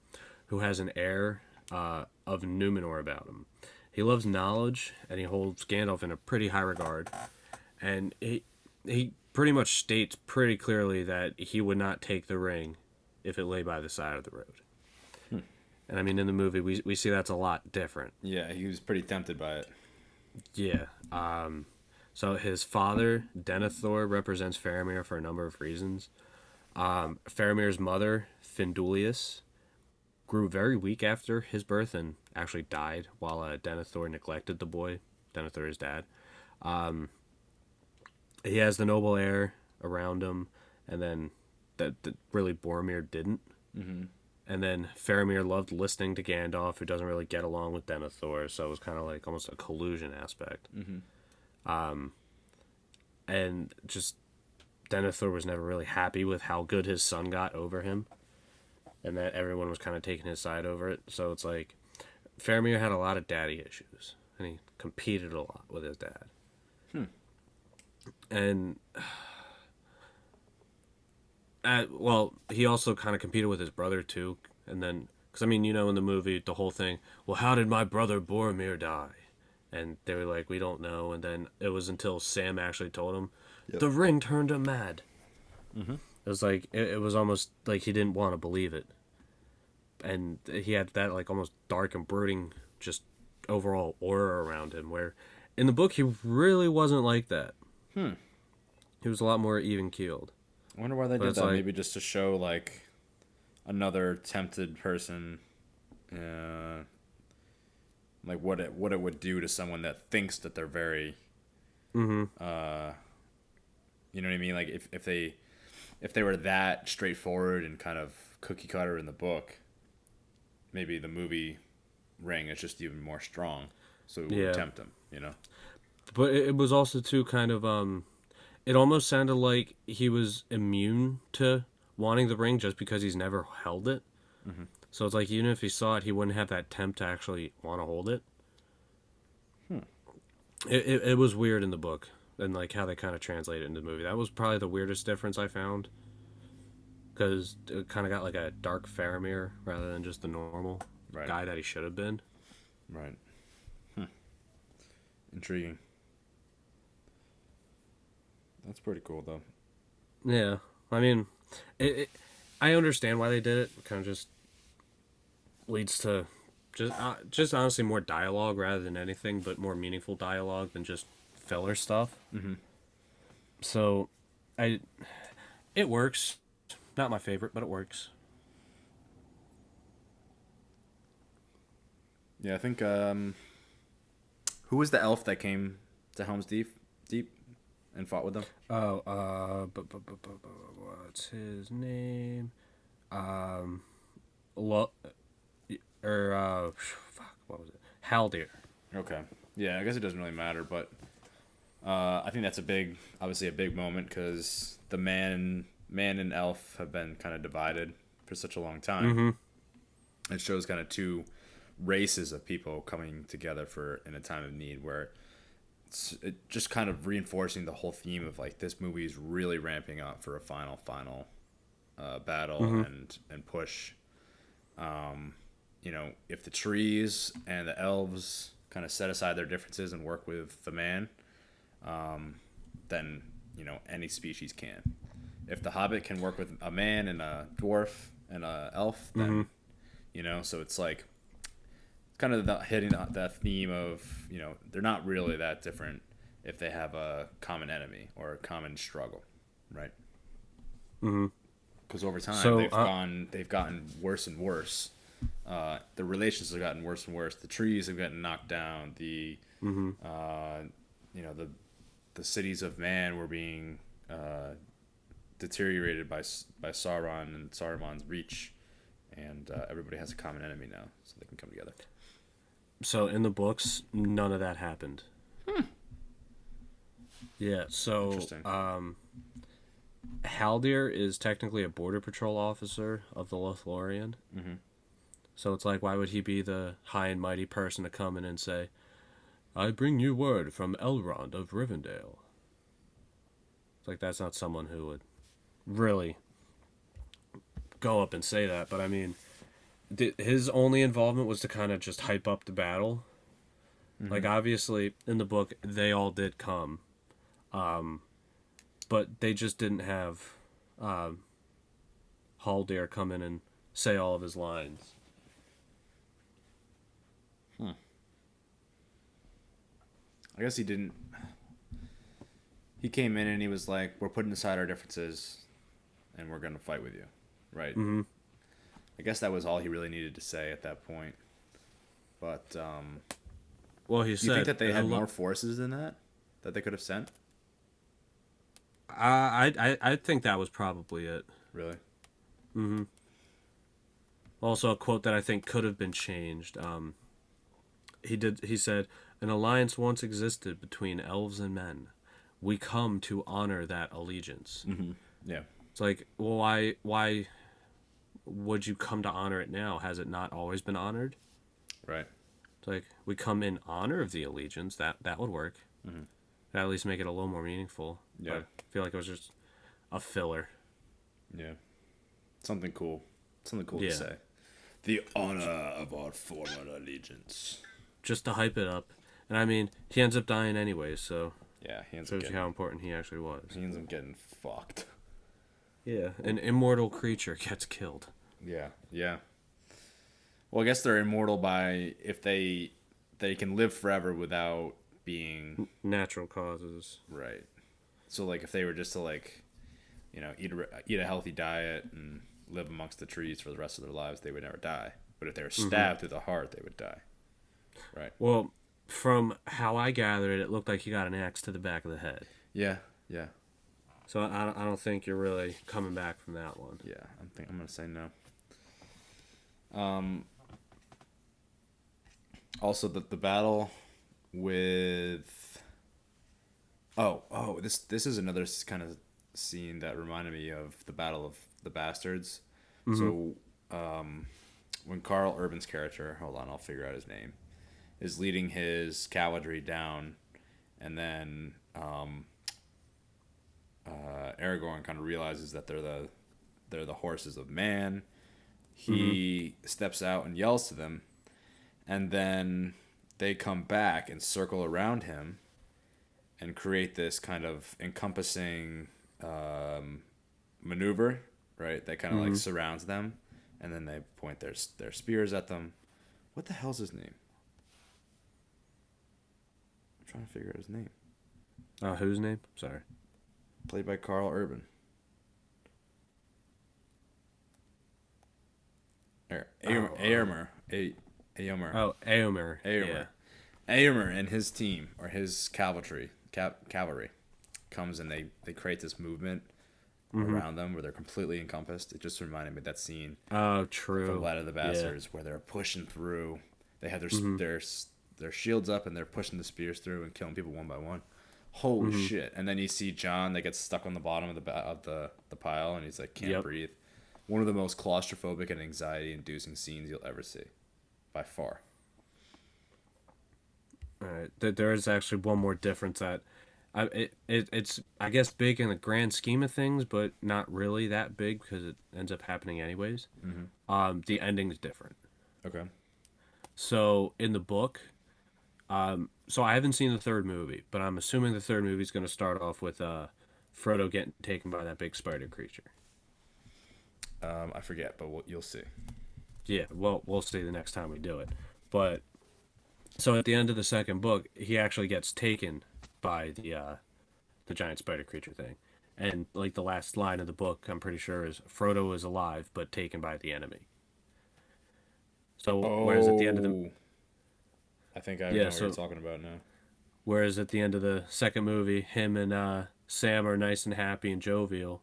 who has an air of Numenor about him. He loves knowledge, and he holds Gandalf in a pretty high regard. And he pretty much states pretty clearly that he would not take the ring if it lay by the side of the road. And I mean, in the movie, we see that's a lot different. Yeah, he was pretty tempted by it. Yeah. So his father, Denethor, represents Faramir for a number of reasons. Faramir's mother, Findulius, grew very weak after his birth and actually died while Denethor neglected the boy. Denethor, his dad. He has the noble air around him, and then that really Boromir didn't. Mm-hmm. And then Faramir loved listening to Gandalf, who doesn't really get along with Denethor, so it was kind of like almost a collusion aspect. Mm-hmm. And just Denethor was never really happy with how good his son got over him, and that everyone was kind of taking his side over it. So it's like Faramir had a lot of daddy issues, and he competed a lot with his dad. And well, he also kind of competed with his brother too. And then, because I mean, in the movie, the whole thing. Well, how did my brother Boromir die? And they were like, we don't know. And then it was until Sam actually told him, the ring turned him mad. Mm-hmm. It was like it was almost like he didn't want to believe it, and he had that like almost dark and brooding, just overall aura around him. Where in the book he really wasn't like that. He was a lot more even keeled. I wonder why they did that. Maybe just to show like another tempted person, like what it would do to someone that thinks that they're very, you know what I mean? Like if they were that straightforward and kind of cookie cutter in the book, maybe the movie ring is just even more strong, so it would tempt them, But it was also too kind of it almost sounded like he was immune to wanting the ring just because he's never held it. Mm-hmm. So it's like even if he saw it, he wouldn't have that tempt to actually want to hold it. It was weird in the book, and like how they kind of translate it into the movie. That was probably the weirdest difference I found, because it kind of got like a dark Faramir rather than just the normal guy that he should have been. Right. Intriguing. That's pretty cool, though. Yeah, I mean, I understand why they did it. It kind of just leads to just honestly more dialogue rather than anything, but more meaningful dialogue than just filler stuff. Mm-hmm. So, it works. Not my favorite, but it works. Yeah, I think who was the elf that came to Helm's Deep and fought with them? Oh, what's his name? Fuck, what was it? Haldir. Okay. Yeah, I guess it doesn't really matter, but I think that's obviously a big moment because the man and elf have been kind of divided for such a long time. Mm-hmm. It shows kind of two races of people coming together in a time of need, where it just kind of reinforcing the whole theme of like this movie is really ramping up for a final battle and push. If the trees and the elves kind of set aside their differences and work with the man, then any species can. If the hobbit can work with a man and a dwarf and a elf, then so it's like kind of hitting that theme of they're not really that different if they have a common enemy or a common struggle, right? Because over time they've gotten worse and worse. The relations have gotten worse and worse. The trees have gotten knocked down. The the cities of man were being deteriorated by Sauron and Saruman's reach, and everybody has a common enemy now, so they can come together. So in the books, none of that happened. Yeah, so Haldir is technically a border patrol officer of the Lothlorien. So it's like, why would he be the high and mighty person to come in and say, I bring you word from Elrond of Rivendell? It's like, that's not someone who would really go up and say that. But I mean, his only involvement was to kind of just hype up the battle. Like, obviously, in the book, they all did come. But they just didn't have Haldir come in and say all of his lines. I guess he didn't. He came in and he was like, we're putting aside our differences and we're going to fight with you. Right? I guess that was all he really needed to say at that point. But, well, he do said... you think that they had more forces than that they could have sent? I think that was probably it. Really? Also, a quote that I think could have been changed. He said, an alliance once existed between elves and men. we come to honor that allegiance. Yeah. It's like, well, why would you come to honor it now? Has it not always been honored? Right. It's like, we come in honor of the allegiance. That would work. At least make it a little more meaningful. Yeah. But I feel like it was just a filler. Yeah. Something cool. Something cool Yeah. to say. The honor of our former allegiance. Just to hype it up. And I mean, he ends up dying anyway, so Yeah, he ends up shows you getting, how important he actually was. fucked. Yeah, an immortal creature gets killed. Yeah, yeah. Well, I guess they're immortal by if they can live forever without being Natural causes. right. So like if they were just to like, eat a healthy diet and live amongst the trees for the rest of their lives, they would never die. But if they were stabbed through the heart, they would die. Right. Well, from how I gathered, it looked like he got an axe to the back of the head. Yeah. Yeah. So I don't think you're really coming back from that one. Yeah. I'm gonna say no. Also, the battle with this is another kind of scene that reminded me of the Battle of the Bastards. So when Carl Urban's character, hold on, I'll figure out his name, is leading his cavalry down, and then Aragorn kind of realizes that they're the horses of man. He steps out and yells to them, and then they come back and circle around him and create this kind of encompassing maneuver, right? That kind of like surrounds them, and then they point their spears at them. What the hell's his name? I'm trying to figure out his name. Whose name? Sorry. Played by Carl Urban. Éomer. Oh, Éomer. Éomer. Éomer and his team, or his cavalry, comes and they create this movement around them where they're completely encompassed. It just reminded me of that scene Oh, true. from Light of the Bastards where they're pushing through. They have their shields up and they're pushing the spears through and killing people one by one. Holy shit! And then you see John that gets stuck on the bottom of the pile and he's like can't breathe. One of the most claustrophobic and anxiety-inducing scenes you'll ever see, by far. All right. There is actually one more difference that it's I guess big in the grand scheme of things, but not really that big because it ends up happening anyways. The ending's different. Okay. So in the book, so I haven't seen the third movie, but I'm assuming the third movie is going to start off with Frodo getting taken by that big spider creature. I forget, but you'll see. Yeah, well, we'll see the next time we do it. But so at the end of the second book, he actually gets taken by the giant spider creature thing, and like the last line of the book, I'm pretty sure is Frodo is alive but taken by the enemy. So whereas at the end of the I think I know what you're talking about now. Whereas at the end of the second movie, him and Sam are nice and happy and jovial.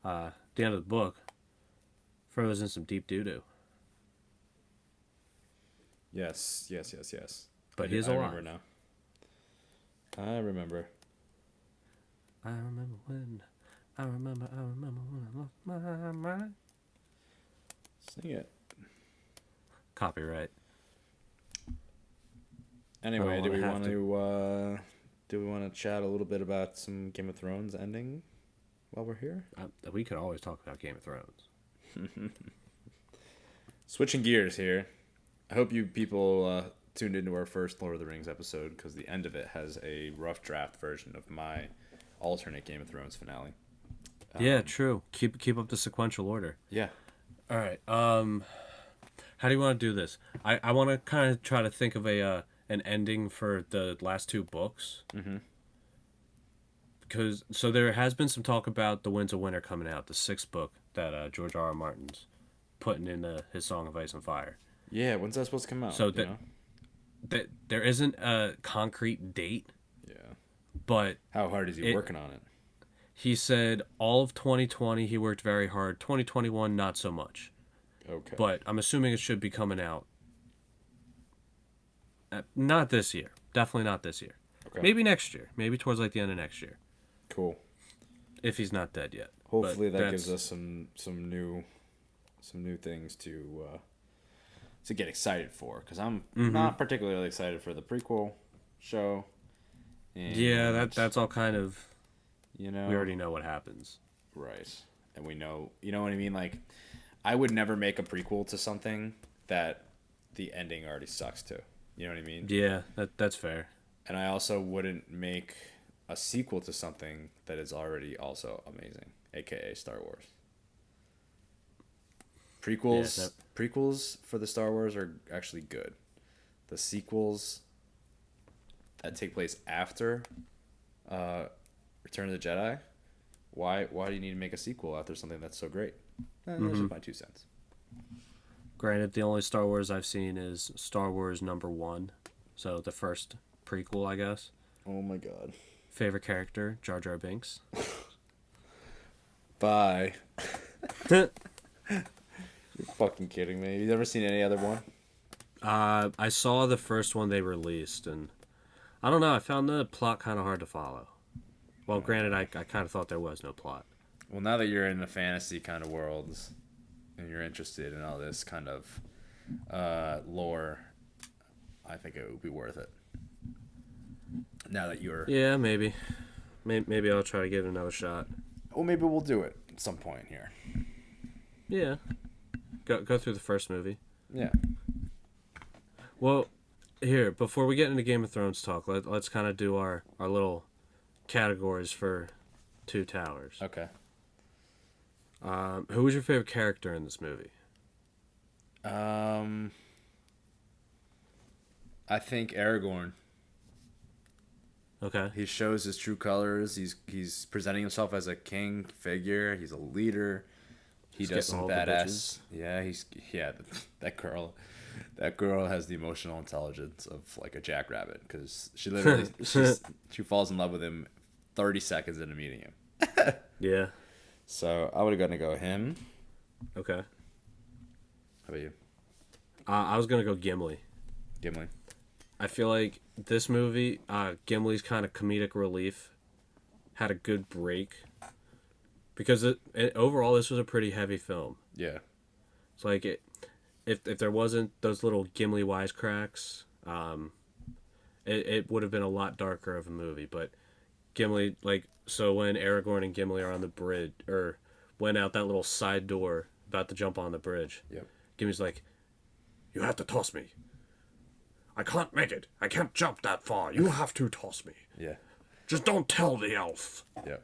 At the end of the book, Frodo's in some deep doo-doo. Yes. But he's alive. I remember now. I remember. I remember when I lost my mind. Sing it. Copyright. Anyway, do we want to chat a little bit about some Game of Thrones ending while we're here? We could always talk about Game of Thrones. Switching gears here. I hope you people tuned into our first Lord of the Rings episode because the end of it has a rough draft version of my alternate Game of Thrones finale. Yeah, true. Keep up the sequential order. Yeah. All right. How do you want to do this? I want to kind of try to think of an ending for the last two books. Because so there has been some talk about The Winds of Winter coming out, the sixth book that George R. R. Martin's putting in his Song of Ice and Fire. Yeah, when's that supposed to come out? So there isn't a concrete date. Yeah. But how hard is he working on it? He said all of 2020 he worked very hard. 2021 not so much. Okay. But I'm assuming it should be coming out. Not this year. Definitely not this year. Okay. Maybe next year. Maybe towards like the end of next year, Cool. if he's not dead yet. Hopefully But that gives us some new things to get excited for, because I'm not particularly excited for the prequel show. And yeah, that's all kind of, you know, we already know what happens. right, and we know, you know what I mean. Like, I would never make a prequel to something that the ending already sucks to. You know what I mean? Yeah, that's fair. And I also wouldn't make a sequel to something that is already also amazing, aka Star Wars. Prequels for the Star Wars are actually good. The sequels that take place after Return of the Jedi, why do you need to make a sequel after something that's so great? That's just my 2 cents. Granted, the only Star Wars I've seen is Star Wars #1, so the first prequel, I guess. Oh my god. Favorite character, Jar Jar Binks. Bye. You're fucking kidding me. You ever seen any other one? I saw the first one they released, and I don't know. I found the plot kind of hard to follow. Well, granted, I kind of thought there was no plot. Well, now that you're in the fantasy kind of worlds and you're interested in all this kind of lore, I think it would be worth it. Now that you're... Yeah, maybe. Maybe I'll try to give it another shot. Well, maybe we'll do it at some point here. Yeah. Go through the first movie. Yeah. Well, here, before we get into Game of Thrones talk, let's kind of do our little categories for Two Towers. Okay. Who was your favorite character in this movie? I think Aragorn. Okay. He shows his true colors. He's presenting himself as a king figure. He's a leader. He does some badass. Yeah, that girl has the emotional intelligence of like a jackrabbit, because she literally she falls in love with him 30 seconds into meeting him. Yeah. So I would have gonna go him. Okay. How about you? I was gonna go Gimli. Gimli. I feel like this movie, Gimli's kind of comedic relief had a good break, because overall this was a pretty heavy film. Yeah. It's like if there wasn't those little Gimli wisecracks, it would have been a lot darker of a movie. But Gimli, like, so when Aragorn and Gimli are on the bridge, or went out that little side door about to jump on the bridge, Yep. Gimli's like, "You have to toss me. I can't make it. I can't jump that far. You have to toss me. Yeah. Just don't tell the elf." Yeah.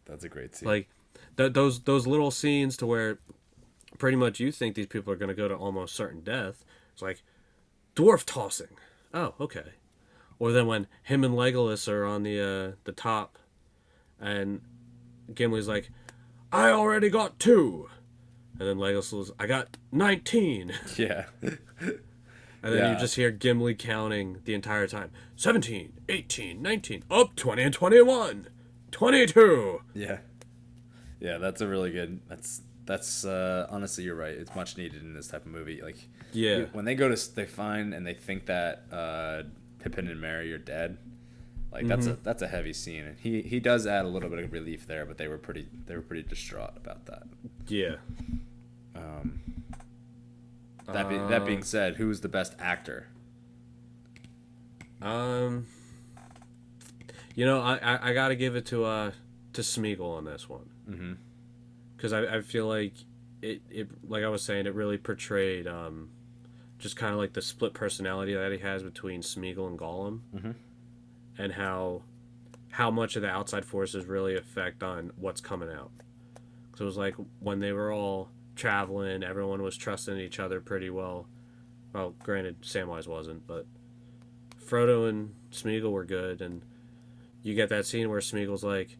That's a great scene. Like, those little scenes to where pretty much you think these people are going to go to almost certain death. It's like, dwarf tossing. Oh, okay. Or then when him and Legolas are on the top, and Gimli's like, "I already got 2." And then Legolas was, "I got 19. Yeah. And then you just hear Gimli counting the entire time. 17, 18, 19, up 20 and 21, 22. Yeah. Yeah, that's a really good. That's honestly, you're right. It's much needed in this type of movie. Like, Yeah. when they they find and they think that Pippin and Merry are dead. Like, that's a heavy scene, and he does add a little bit of relief there, but they were pretty distraught about that. Yeah. That being said, who's the best actor? You know, I gotta give it to Smeagol on this one. Mm-hmm. Because I feel like it like I was saying, it really portrayed just kind of like the split personality that he has between Smeagol and Gollum, and how much of the outside forces really affect on what's coming out. So it was like when they were all traveling, everyone was trusting each other pretty well. Well, granted, Samwise wasn't, but Frodo and Smeagol were good, and you get that scene where Smeagol's like,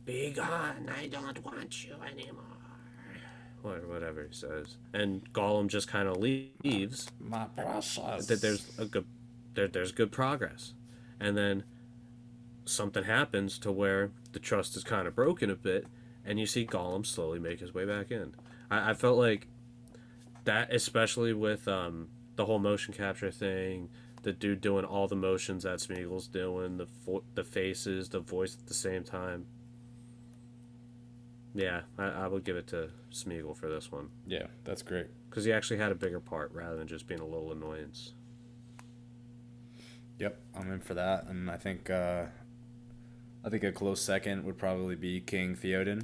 "Be gone, I don't want you anymore." Whatever he says. And Gollum just kind of leaves. My process. That there's good progress. And then something happens to where the trust is kind of broken a bit, and you see Gollum slowly make his way back in. I felt like that, especially with the whole motion capture thing, the dude doing all the motions that Smeagol's doing, the faces, the voice at the same time. Yeah, I would give it to Smeagol for this one. Yeah, that's great. Because he actually had a bigger part rather than just being a little annoyance. Yep, I'm in for that, and I think a close second would probably be King Theoden.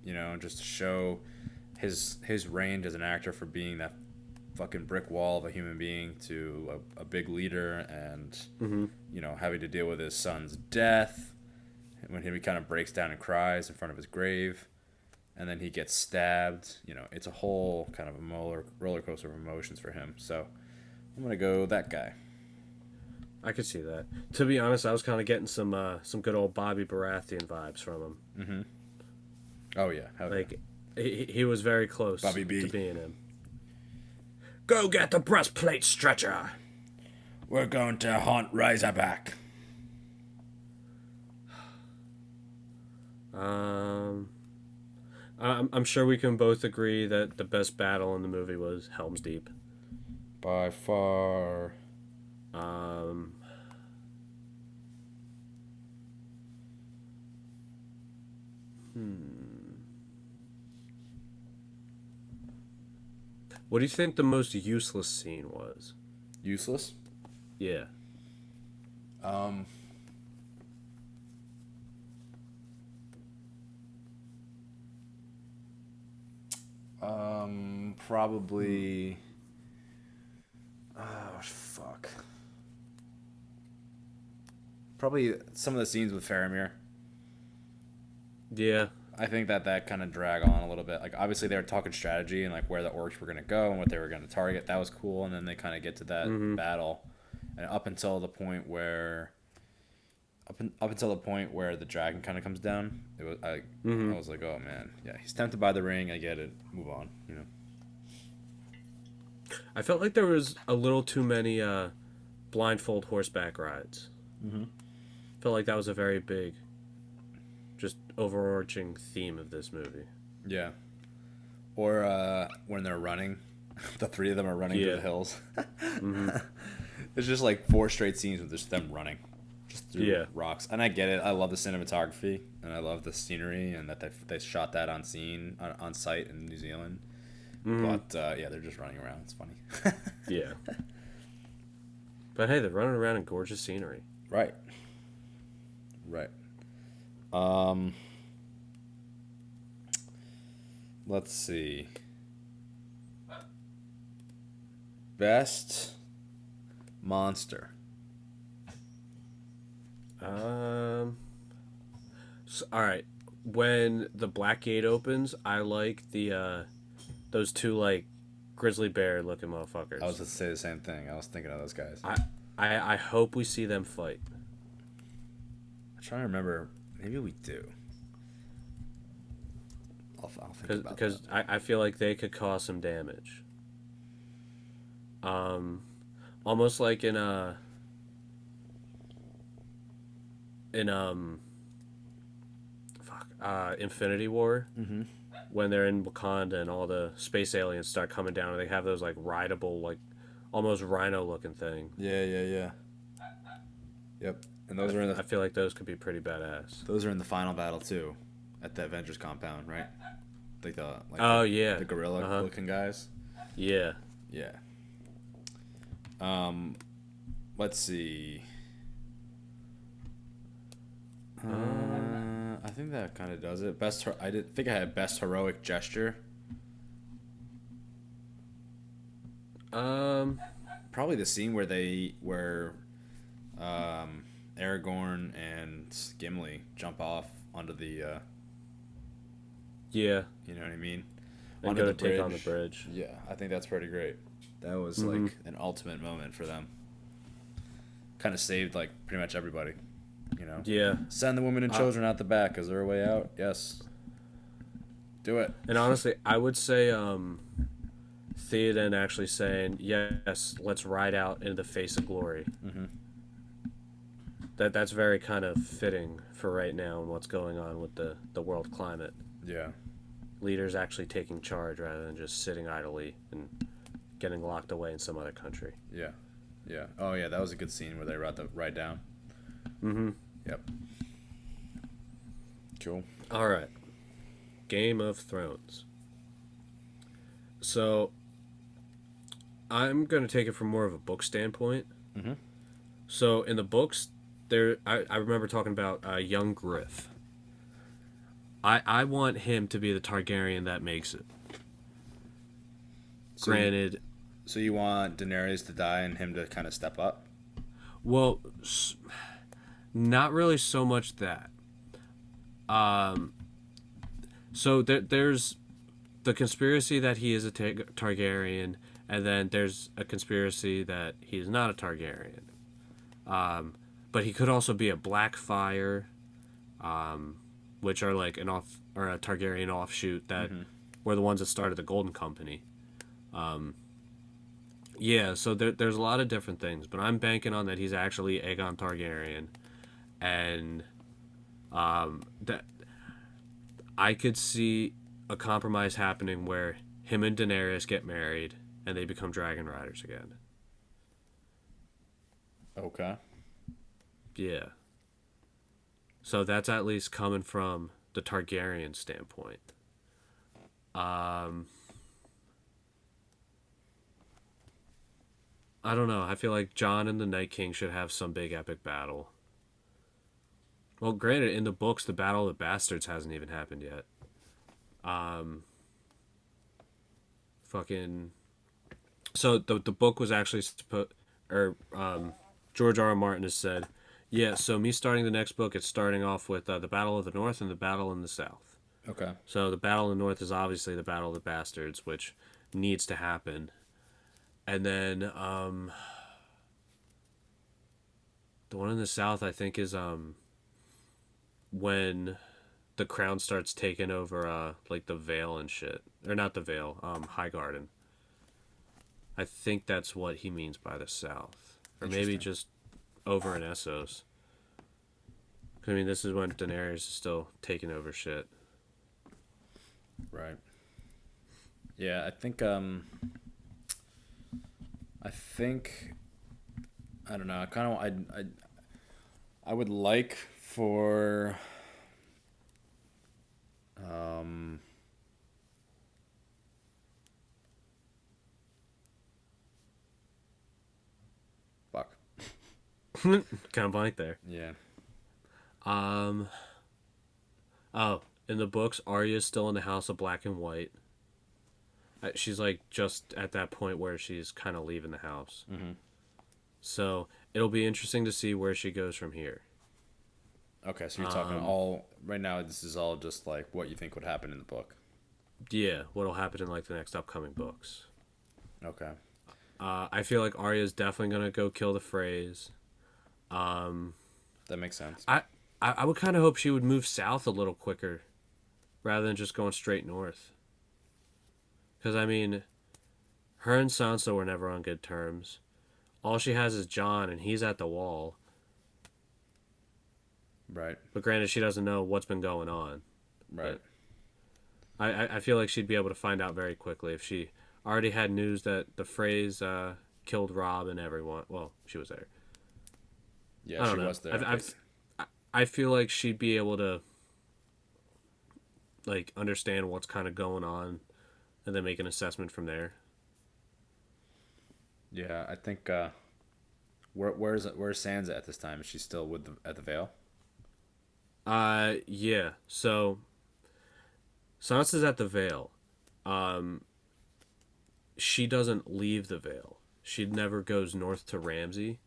You know, just to show his range as an actor for being that fucking brick wall of a human being to a big leader, and you know, having to deal with his son's death when he kind of breaks down and cries in front of his grave, and then he gets stabbed. You know, it's a whole kind of a roller coaster of emotions for him. So I'm gonna go that guy. I could see that. To be honest, I was kind of getting some good old Bobby Baratheon vibes from him. Mm-hmm. Oh yeah, like he was very close Bobby B. to being him. Go get the breastplate stretcher. We're going to hunt Razorback. I'm sure we can both agree that the best battle in the movie was Helm's Deep. By far. What do you think the most useless scene was? Useless? Yeah. Probably. Oh, fuck. Probably some of the scenes with Faramir. Yeah. I think that kind of drag on a little bit. Like, obviously they were talking strategy and like where the orcs were gonna go and what they were gonna target. That was cool, and then they kind of get to that battle, and up until the point where the dragon kind of comes down, it was I was like, oh man, yeah, he's tempted by the ring. I get it. Move on, you know. I felt like there was a little too many blindfold horseback rides. Felt like that was a very big, just overarching theme of this movie. Yeah. Or when they're running, the three of them are running through the hills. It's just like 4 straight scenes with just them running, just through rocks. And I get it. I love the cinematography and I love the scenery, and that they shot that on site in New Zealand. But yeah, they're just running around. It's funny. Yeah. But hey, they're running around in gorgeous scenery. Right. Let's see. Best monster. All right. When the Black Gate opens, I like those two like grizzly bear looking motherfuckers. I was going to say the same thing. I was thinking of those guys. I hope we see them fight. I'm trying to remember. Maybe we do. I'll think about that. Because I feel like they could cause some damage. Almost like in Infinity War, when they're in Wakanda and all the space aliens start coming down, and they have those like rideable, like almost rhino looking thing. Yeah. Yep. And those are in the. I feel like those could be pretty badass. Those are in the final battle too, at the Avengers compound, right? Like the the gorilla looking guys. Yeah. Let's see. I think that kind of does it. I did think I had best heroic gesture. Probably the scene where Aragorn and Gimli jump off onto the. Yeah. You know what I mean? And onto go the to take bridge. on the bridge. Yeah, I think that's pretty great. That was like an ultimate moment for them. Kind of saved like pretty much everybody. You know? Yeah. Send the women and children out the back. Is there a way out? Yes. Do it. And honestly, I would say Theoden actually saying, yes, let's ride out into the face of glory. That's very kind of fitting for right now and what's going on with the world climate. Yeah. Leaders actually taking charge rather than just sitting idly and getting locked away in some other country. Yeah. Yeah. Oh yeah, that was a good scene where they wrote the write down. Mm-hmm. Yep. Cool. All right. Game of Thrones. So I'm going to take it from more of a book standpoint. Mm-hmm. So in the books, I remember talking about young Griff. I want him to be the Targaryen that makes it. So you, Granted, so you want Daenerys to die and him to kind of step up? well, not really so much that. So there's the conspiracy that he is a Targaryen, and then there's a conspiracy that he is not a Targaryen. But he could also be a Blackfire, which are like an off or a Targaryen offshoot that were the ones that started the Golden Company. Yeah, so there's a lot of different things, but I'm banking on that he's actually Aegon Targaryen, and that I could see a compromise happening where him and Daenerys get married and they become dragon riders again. Okay. Yeah. So that's at least coming from the Targaryen standpoint. Um, I don't know. I feel like Jon and the Night King should have some big epic battle. Well, granted, in the books, the Battle of the Bastards hasn't even happened yet. Um, fucking. So the book was actually George R. R. Martin has said, yeah. So me starting the next book, it's starting off with the Battle of the North and the Battle in the South. Okay. So the Battle in the North is obviously the Battle of the Bastards, which needs to happen, and then the one in the South I think is when the Crown starts taking over like the Vale and shit, or not the Vale, High Garden. I think that's what he means by the South, or maybe Interesting. just over in Essos. I mean, this is when Daenerys is still taking over shit. Right. Yeah, I think I don't know. I kind of I would like for um fuck. Kind of blank there. Yeah. Um. Oh, in the books, Arya's still in the House of Black and White. She's like just at that point where she's kind of leaving the house. Mm-hmm. So it'll be interesting to see where she goes from here. Okay, so you're talking all right now. This is all just like what you think would happen in the book. Yeah, what'll happen in like the next upcoming books. Okay. I feel like Arya's definitely gonna go kill the Freys. That makes sense. I would kind of hope she would move south a little quicker, rather than just going straight north. Because I mean, her and Sansa were never on good terms. All she has is Jon, and he's at the wall. Right. But granted, she doesn't know what's been going on. Right. But I feel like she'd be able to find out very quickly if she already had news that the Freys killed Robb and everyone. Well, she was there. Yeah, I she don't know. was there. I feel like she'd be able to like understand what's kind of going on, and then make an assessment from there. Yeah, I think where's Sansa at this time? Is she still with at the Vale? Yeah. So Sansa's at the Vale. She doesn't leave the Vale. She never goes north to Ramsay.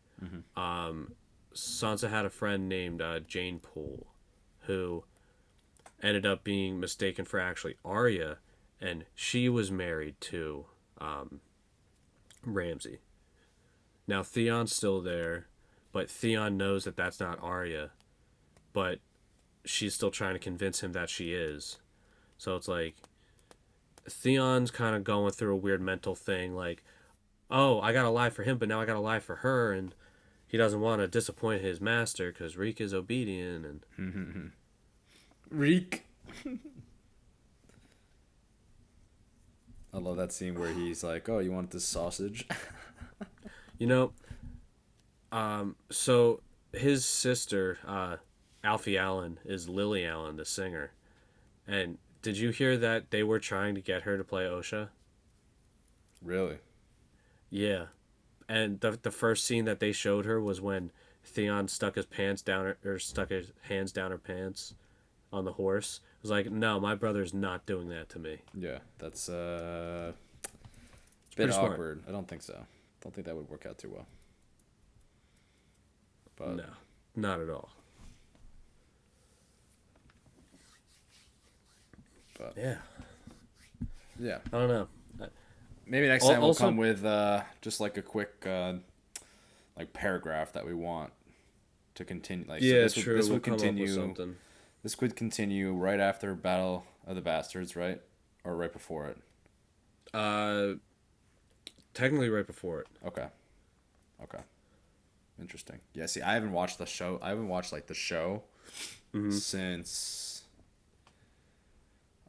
Sansa had a friend named Jane Poole, who ended up being mistaken for actually Arya, and she was married to Ramsay. Now Theon's still there, but Theon knows that that's not Arya, but she's still trying to convince him that she is. So it's like Theon's kind of going through a weird mental thing, like, oh, I got to lie for him, but now I got to lie for her, and he doesn't want to disappoint his master because Reek is obedient, and Reek. I love that scene where he's like, "Oh, you want this sausage?" you know, So his sister, Alfie Allen, is Lily Allen, the singer. And did you hear that they were trying to get her to play Osha? Really? Yeah. And the first scene that they showed her was when Theon stuck his pants down or stuck his hands down her pants on the horse. It was like, no, my brother's not doing that to me. Yeah, that's It's bit pretty smart. awkward. I don't think so. Don't think that would work out too well. But No, not at all. but Yeah, yeah, I don't know. maybe next time we'll Also, come with just like a quick like paragraph that we want to continue. Like so yeah, this would true. this We'll would come up with continue. something. This could continue right after Battle of the Bastards, right? Or right before it. Uh, Technically right before it. Okay. Okay. Interesting. Yeah, see, I haven't watched the show. I haven't watched like the show since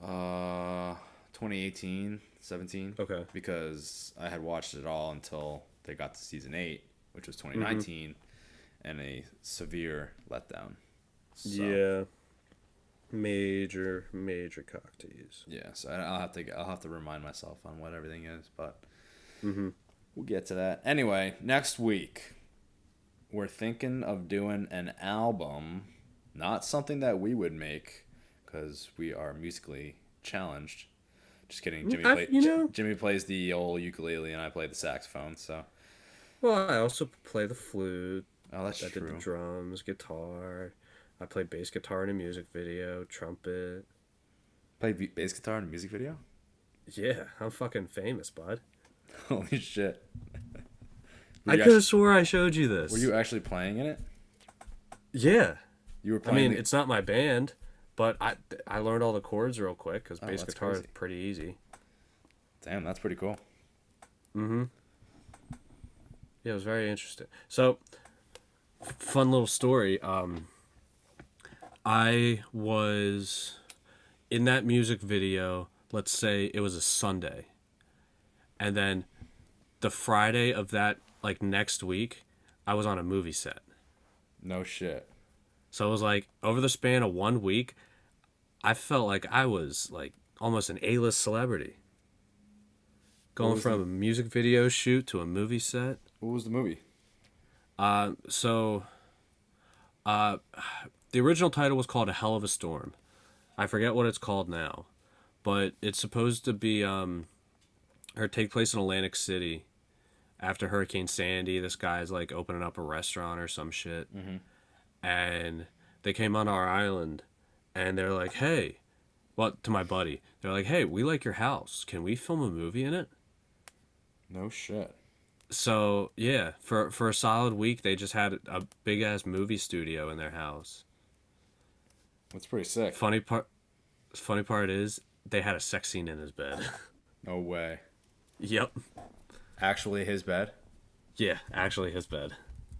2018, 17 Okay. because I had watched it all until they got to season 8, which was 2019 and a severe letdown. So, Yeah. Major cock tease. yeah, so I'll have to remind myself on what everything is, but Mm-hmm. we'll get to that. Anyway, next week we're thinking of doing an album, not something that we would make because we are musically challenged. Just kidding. Jimmy plays the old ukulele and I play the saxophone. So, Well, I also play the flute. oh, that's I did the true. drums, guitar. I play bass guitar in a music video, trumpet. Play bass guitar in a music video. Yeah, I'm fucking famous, bud. Holy shit! I could have swore I showed you this. Were you actually playing in it? Yeah. You were I playing. mean, it's not my band, but I learned all the chords real quick because bass that's guitar is crazy. pretty easy. Damn, that's pretty cool. Mm-hmm. Yeah, it was very interesting. So, fun little story. I was in that music video. Let's say it was a Sunday, and then the Friday of that like next week, I was on a movie set. No shit. So it was like over the span of 1 week, I felt like I was like almost an A-list celebrity. Going from a music video shoot to a movie set. What was the movie? So the original title was called A Hell of a Storm. I forget what it's called now, but it's supposed to be or take place in Atlantic City after Hurricane Sandy. This guy's like opening up a restaurant or some shit. And they came on our island and they're like, hey, well, to my buddy, they're like, hey, we like your house. Can we film a movie in it? No shit. So, yeah, for a solid week, they just had a big ass movie studio in their house. That's pretty sick. Funny part is they had a sex scene in his bed. No way. Yep. Actually, his bed. Yeah, actually his bed.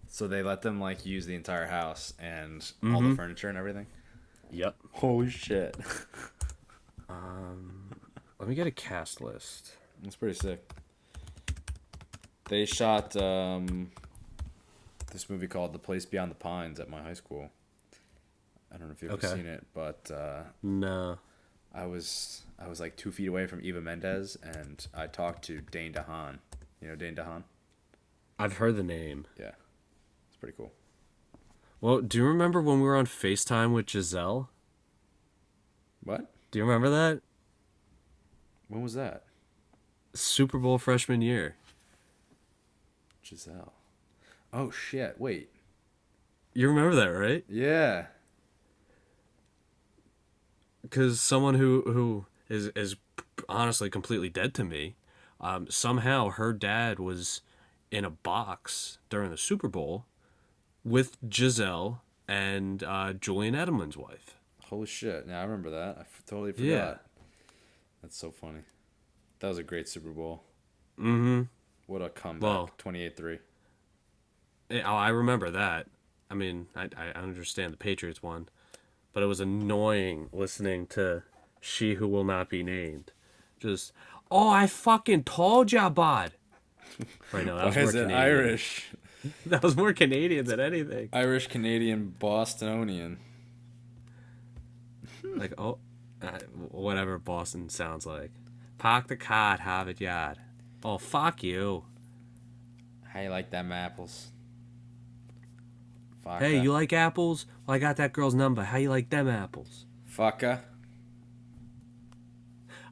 So they let them like use the entire house and all the furniture and everything. Yep. Holy shit. Let me get a cast list. That's pretty sick. They shot this movie called The Place Beyond the Pines at my high school. I don't know if you've ever seen it, but No. I was like 2 feet away from Eva Mendes, and I talked to Dane DeHaan. You know Dane DeHaan? I've heard the name. Yeah, it's pretty cool. Well, do you remember when we were on FaceTime with Giselle? What? Do you remember that? When was that? Super Bowl freshman year. Giselle. Oh shit! Wait. You remember that, right? Yeah. Because someone who is honestly completely dead to me, somehow her dad was in a box during the Super Bowl with Giselle and Julian Edelman's wife. Holy shit! Yeah, I remember that. Totally forgot. Yeah. That's so funny. That was a great Super Bowl. Mm-hmm. What a comeback! Well, 28-3. I remember that. I mean, I understand the Patriots won, but it was annoying listening to She Who Will Not Be Named. Just, oh, I fucking told ya, bud. Right now, that was Why more is it Canadian. Irish? That was more Canadian than anything. Irish Canadian Bostonian. Like, whatever Boston sounds like. Park the car, have it yard. Oh, fuck you. How you like them apples? Fucker. Hey, you like apples? Well, I got that girl's number. How you like them apples? Fucker.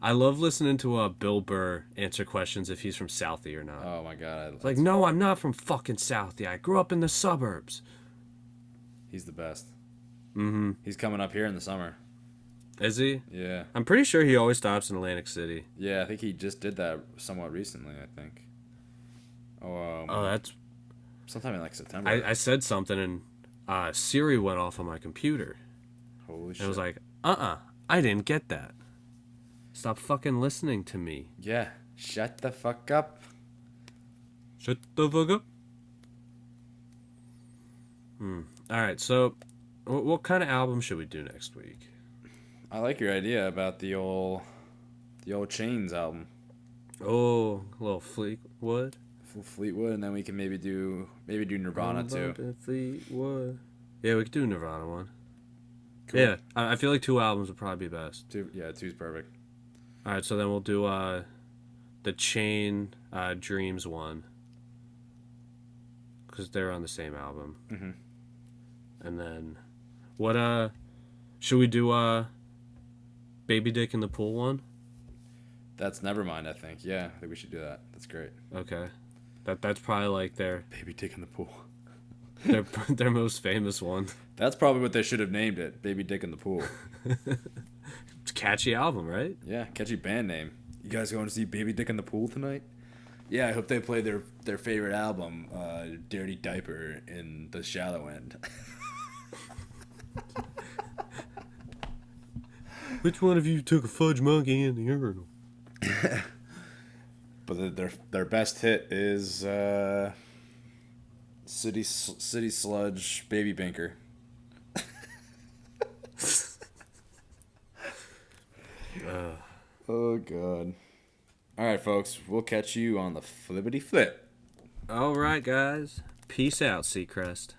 I love listening to Bill Burr answer questions if he's from Southie or not. Oh my god. It's like, no, I'm not from fucking Southie. I grew up in the suburbs. He's the best. Mm-hmm. He's coming up here in the summer. Is he? Yeah. I'm pretty sure he always stops in Atlantic City. Yeah, I think he just did that somewhat recently, I think. Oh, that's... Sometime in like September. I said something and Siri went off on my computer. Holy shit. And I was like, I didn't get that. Stop fucking listening to me. Yeah. Shut the fuck up. Shut the fuck up. Alright, so what kind of album should we do next week? I like your idea about the old Chains album. Oh, a little Fleetwood. Fleetwood, and then we can maybe do Nirvana too. Fleetwood. Yeah, we could do a Nirvana one. Cool. Yeah, I feel like 2 albums would probably be best. Two's perfect. Alright, so then we'll do the Chain Dreams one. Because they're on the same album. Mm-hmm. And then, what, should we do, Baby Dick in the Pool one? That's Nevermind, I think. Yeah, I think we should do that. That's great. Okay. That's probably like their Baby Dick in the Pool. their most famous one. That's probably what they should have named it. Baby Dick in the Pool. It's a catchy album, right? Yeah, catchy band name. You guys going to see Baby Dick in the Pool tonight? Yeah, I hope they play their favorite album, Dirty Diaper, in the shallow end. Which one of you took a fudge monkey in the urinal? But their best hit is City Sludge Baby Banker. Oh god. All right, folks. We'll catch you on the flippity flip. All right, guys. Peace out, Seacrest.